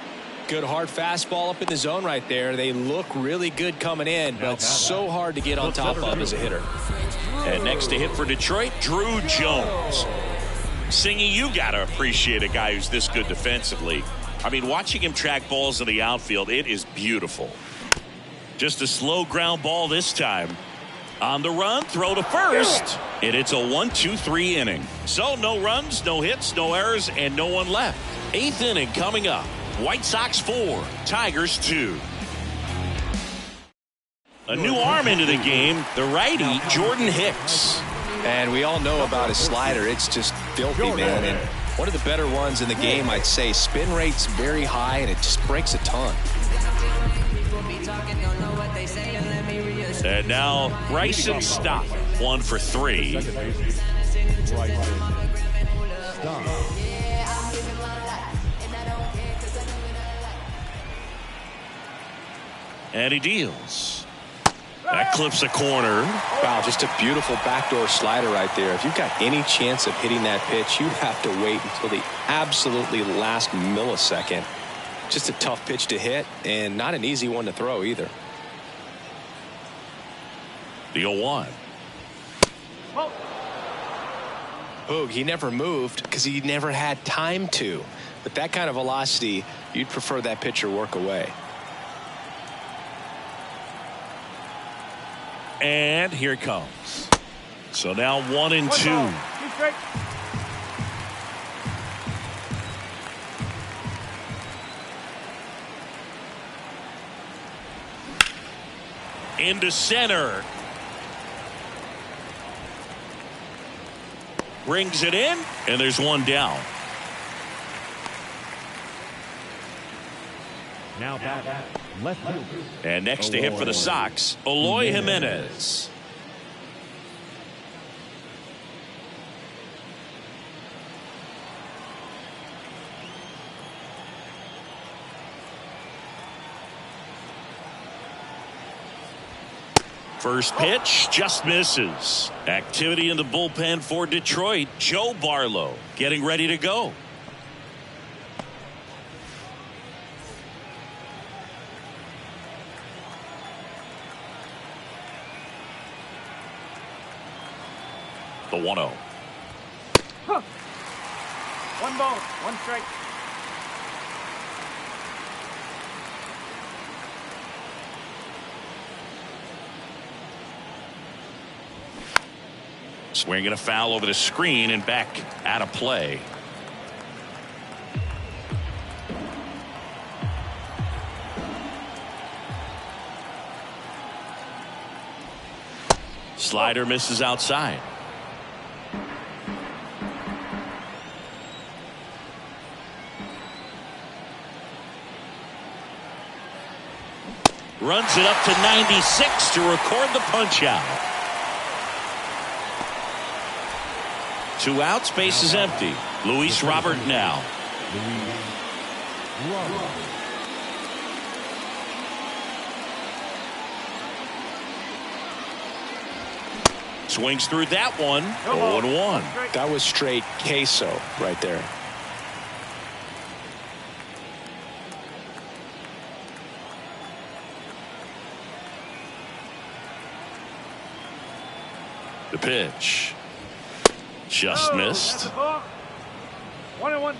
Good hard fastball up in the zone right there. They look really good coming in, but so hard to get on top of as a hitter. And next to hit for Detroit, Drew Jones. Singy, you got to appreciate a guy who's this good defensively. I mean, watching him track balls in the outfield, it is beautiful. Just a slow ground ball this time. On the run, throw to first. And it's a 1-2-3 inning. So no runs, no hits, no errors, and no one left. 8th inning coming up. White Sox 4, Tigers 2. A new arm into the game, the righty, Jordan Hicks. And we all know about his slider. It's just filthy, man. And one of the better ones in the game, I'd say. Spin rate's very high, and it just breaks a ton. And now Bryson Stott, 1 for 3. And he deals. That clips a corner. Wow, just a beautiful backdoor slider right there. If you've got any chance of hitting that pitch, you have to wait until the absolutely last millisecond. Just a tough pitch to hit, and not an easy one to throw either. The 0-1. Boog, he never moved because he never had time to. With that kind of velocity, you'd prefer that pitcher work away. And here it comes. So now 1-2. Into center. Brings it in, and there's 1 down. Now back left fielder. And next to hit for the Sox, Eloy Jimenez. First pitch just misses. Activity in the bullpen for Detroit. Joe Barlow getting ready to go. The 1-0. 1 ball, 1 strike. Swinging a foul over the screen and back out of play. Slider misses outside. Runs it up to 96 to record the punch out. 2 outs, base is empty. Luis Robert now. Swings through that one. 0-1. That was straight queso right there. The pitch. Just missed. 1-1.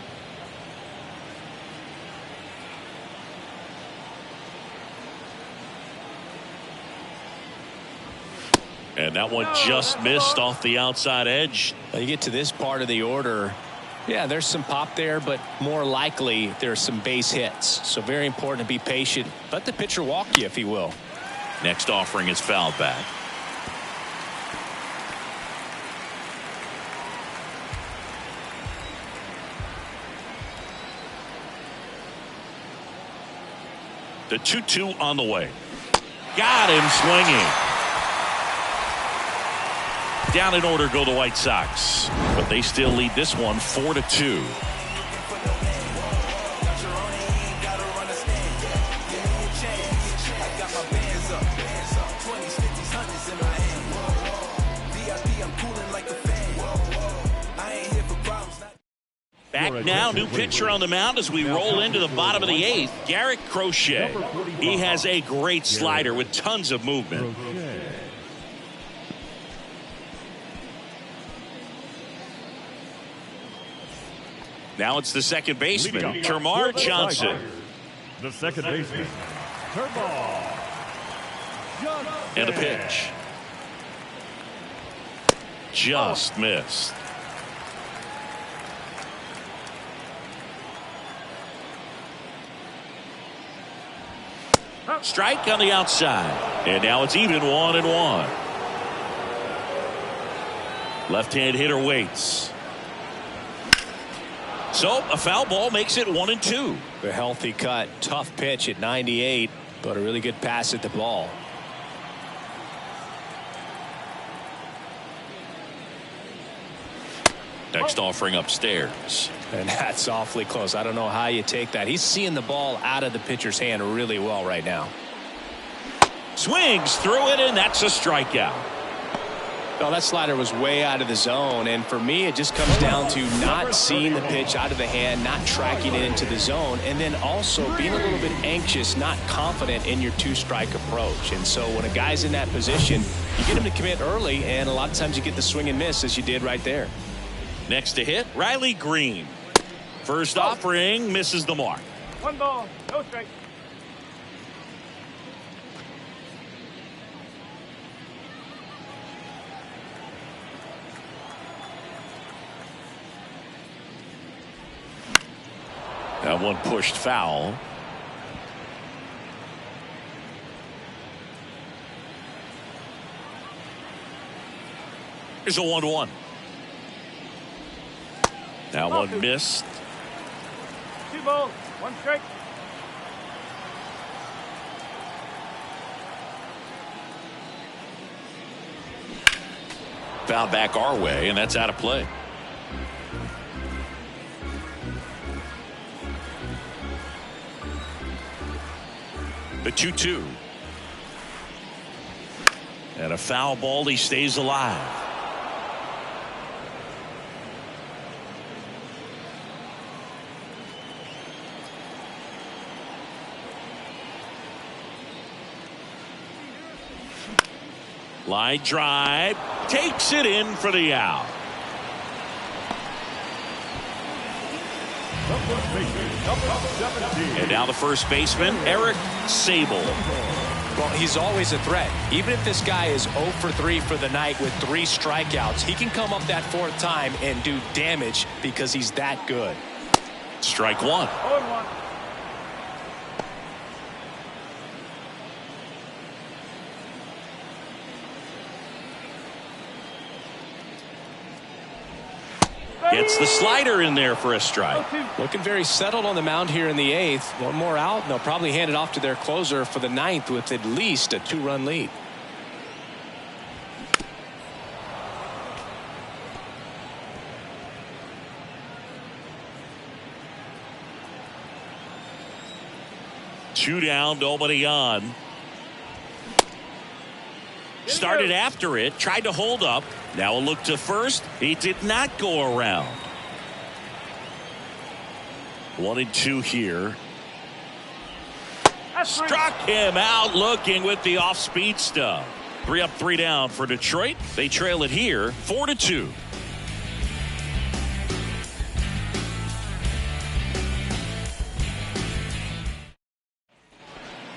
And that one just missed off the outside edge. You get to this part of the order, Yeah, there's some pop there, but more likely there's some base hits. So very important to be patient. Let the pitcher walk you if he will. Next offering is fouled back. The 2-2 on the way. Got him swinging. Down in order go the White Sox, but they still lead this one 4-2. Back now, new pitcher on the mound as we roll into the bottom of the 8th. Garrett Crochet. He has a great slider with tons of movement. Now it's the second baseman, Termarr Johnson. The second baseman, Termarr Johnson. And a pitch. Just missed. Strike on the outside. And now it's even 1-1. Left-hand hitter waits. So a foul ball makes it 1-2. A healthy cut. Tough pitch at 98, but a really good pass at the ball. Next offering upstairs. And that's awfully close. I don't know how you take that. He's seeing the ball out of the pitcher's hand really well right now. Swings through it, and that's a strikeout. Well, that slider was way out of the zone, and for me it just comes down to not seeing the pitch out of the hand, not tracking it into the zone, and then also being a little bit anxious, not confident in your two-strike approach. And so when a guy's in that position, you get him to commit early, and a lot of times you get the swing and miss as you did right there. Next to hit, Riley Green. First offering misses the mark. 1 ball, no strike. That one pushed foul. Here's a 1-1. That one missed. 2 balls, 1 strike. Foul back our way, and that's out of play. The 2-2. And a foul ball. He stays alive. Line drive. Takes it in for the out. And now the first baseman, Eric Sable. Well, he's always a threat. Even if this guy is 0 for 3 for the night with 3 strikeouts, he can come up that 4th time and do damage because he's that good. Strike 1. 0-1. Gets the slider in there for a strike. Looking very settled on the mound here in the 8th. One more out, and they'll probably hand it off to their closer for the 9th with at least a 2-run lead. Two down, nobody on. Started after it, tried to hold up. Now a look to first. He did not go around. 1-2 here. Struck him out looking with the off-speed stuff. 3 up, 3 down for Detroit. They trail it here 4-2.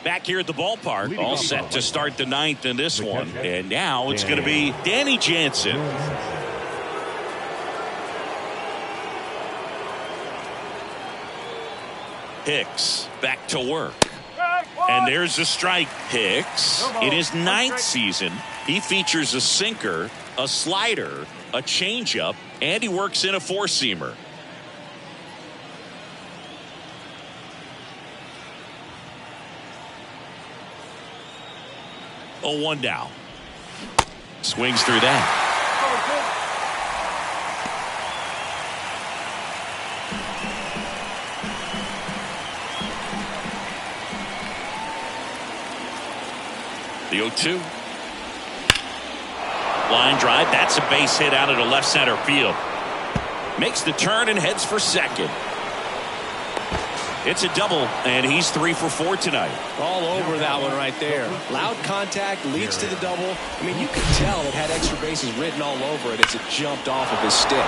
Back here at the ballpark, all set to start the 9th in this one. And now it's going to be Danny Jansen. Hicks back to work. And there's a strike. Hicks, in his 9th season, he features a sinker, a slider, a changeup, and he works in a four-seamer. 0-1 now. Swings through that. The 0-2. Line drive. That's a base hit out of the left center field. Makes the turn and heads for second. It's a double, and he's 3 for 4 tonight. All over that one right there. Loud contact leads to the double. I mean, you can tell it had extra bases written all over it as it jumped off of his stick.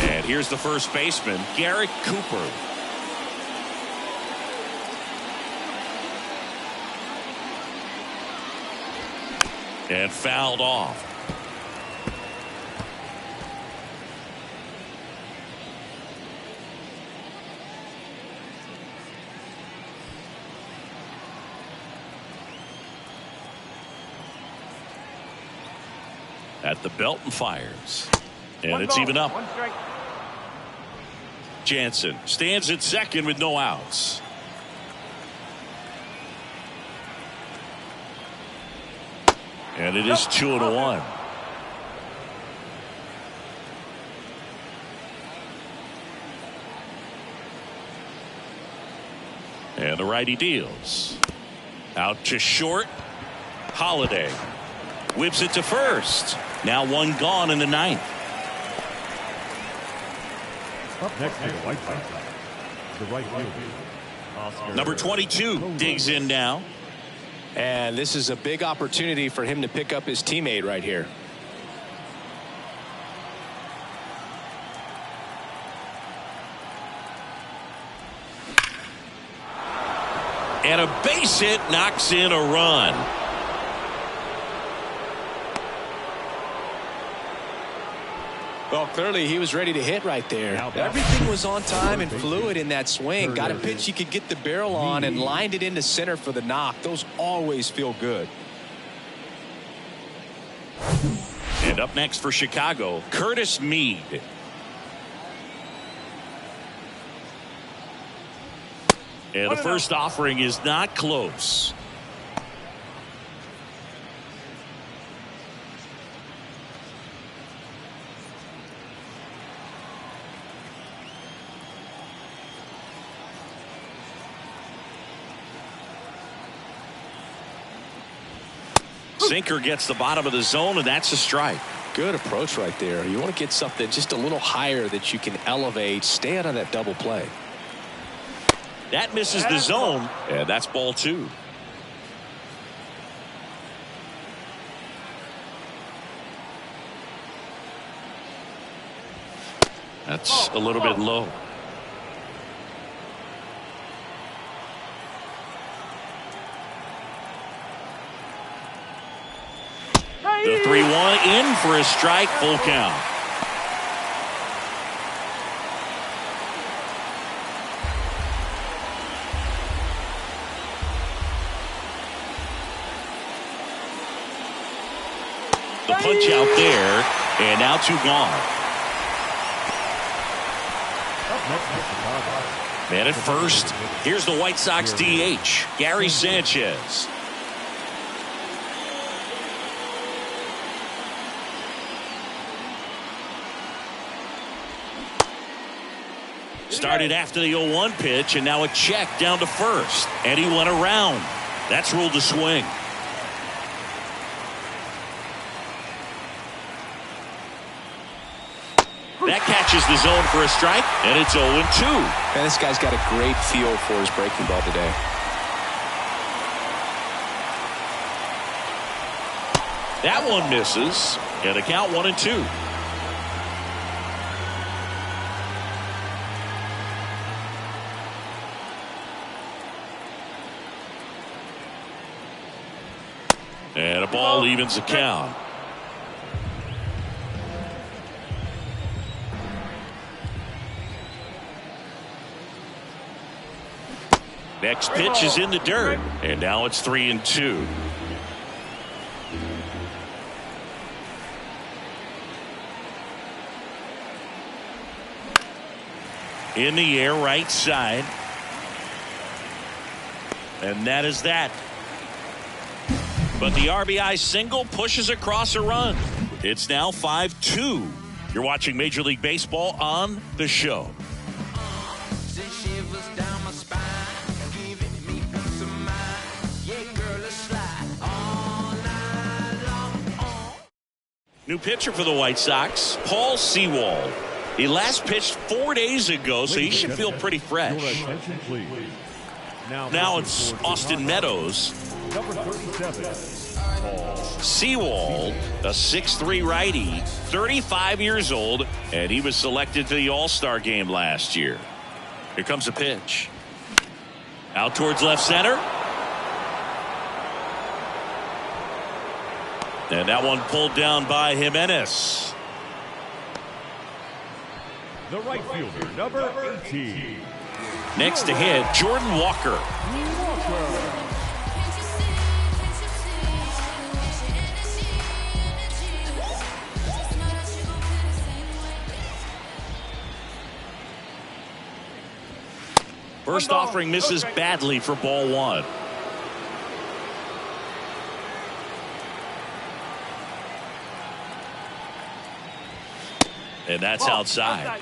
And here's the first baseman, Garrett Cooper. And fouled off. At the belt and fires. And it's even up. Jansen stands at second with no outs. And it is 2-1. And the righty deals. Out to short. Holiday whips it to first. Now one gone in the 9th. Up next to the White Sox, the right fielder, Oscar. Number 22 digs in now. And this is a big opportunity for him to pick up his teammate right here. And a base hit knocks in a run. Well, clearly he was ready to hit right there. Everything was on time and fluid in that swing. Got a pitch you could get the barrel on and lined it into center for the knock. Those always feel good. And up next for Chicago, Curtis Mead. And the first offering is not close. Sinker gets the bottom of the zone, and that's a strike. Good approach right there. You want to get something just a little higher that you can elevate. Stay out of that double play. That misses the zone, and that's ball 2. That's a little bit low. The 3-1 in for a strike, full count. The punch out there, and now 2 gone. Man at first, here's the White Sox DH, Gary Sanchez. Started after the 0-1 pitch, and now a check down to first. And he went around. That's ruled a swing. That catches the zone for a strike, and it's 0-2. Man, this guy's got a great feel for his breaking ball today. That one misses, and the count 1-2. And a ball evens the count. Next pitch is in the dirt. And now it's 3-2. In the air, right side. And that is that. But the RBI single pushes across a run. It's now 5-2. You're watching Major League Baseball on the show. New pitcher for the White Sox, Paul Sewald. He last pitched 4 days ago, so he should feel pretty fresh. Now it's Austin Meadows. Number 37, Sewald, a 6'3" righty, 35 years old, and he was selected to the All-Star game last year. Here comes a pitch. Out towards left center. And that one pulled down by Jimenez. the right fielder, number 18. Next to hit, Jordan Walker. First offering misses badly for ball one. And that's outside.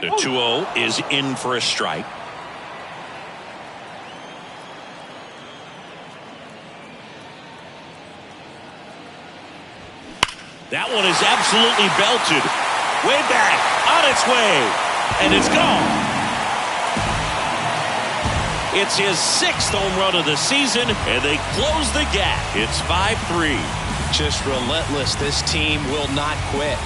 The 2-0 is in for a strike. That one is absolutely belted. Way back, on its way, and it's gone. It's his 6th home run of the season, and they close the gap. It's 5-3. Just relentless. This team will not quit.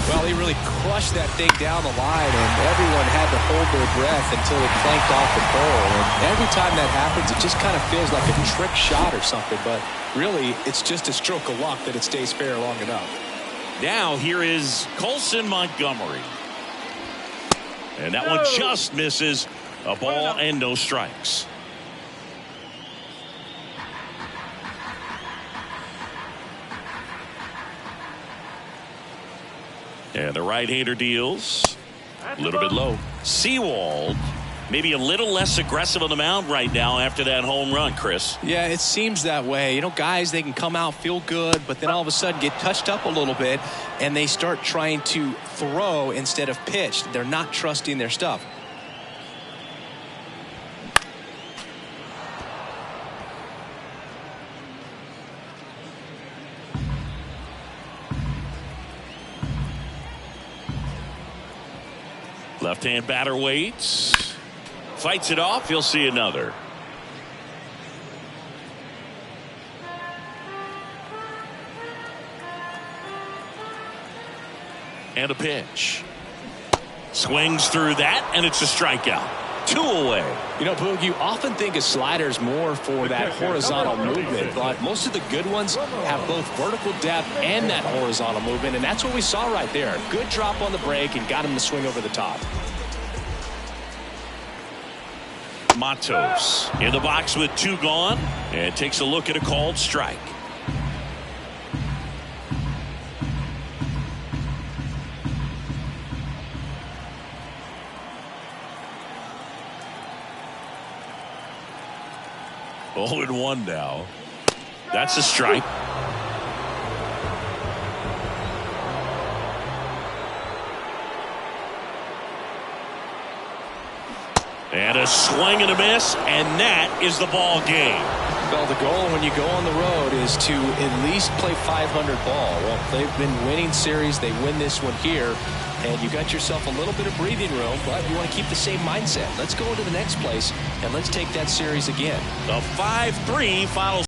Well, he really crushed that thing down the line, and everyone had to hold their breath until it clanked off the pole. And every time that happens, it just kind of feels like a trick shot or something. But really, it's just a stroke of luck that it stays fair long enough. Now here is Colson Montgomery. And that one just misses. A ball and no strikes. And the right-hander deals a little bit low. Sewald maybe a little less aggressive on the mound right now after that home run, Chris. Yeah, it seems that way. You know, guys, they can come out, feel good, but then all of a sudden get touched up a little bit, and they start trying to throw instead of pitch. They're not trusting their stuff. Left-hand batter waits. Fights it off. He'll see another. And a pitch. Swings through that, and it's a strikeout. 2 away. You know, Boog, you often think of sliders more for that horizontal movement, but most of the good ones have both vertical depth and that horizontal movement, and that's what we saw right there. Good drop on the break and got him to swing over the top. Matos in the box with 2 gone and takes a look at a called strike. Oh, and 1 now. That's a strike. And a swing and a miss, and that is the ball game. Well, the goal when you go on the road is to at least play 500 ball. Well, they've been winning series. They win this one here, and you got yourself a little bit of breathing room, but you want to keep the same mindset. Let's go into the next place, and let's take that series again. The 5-3 final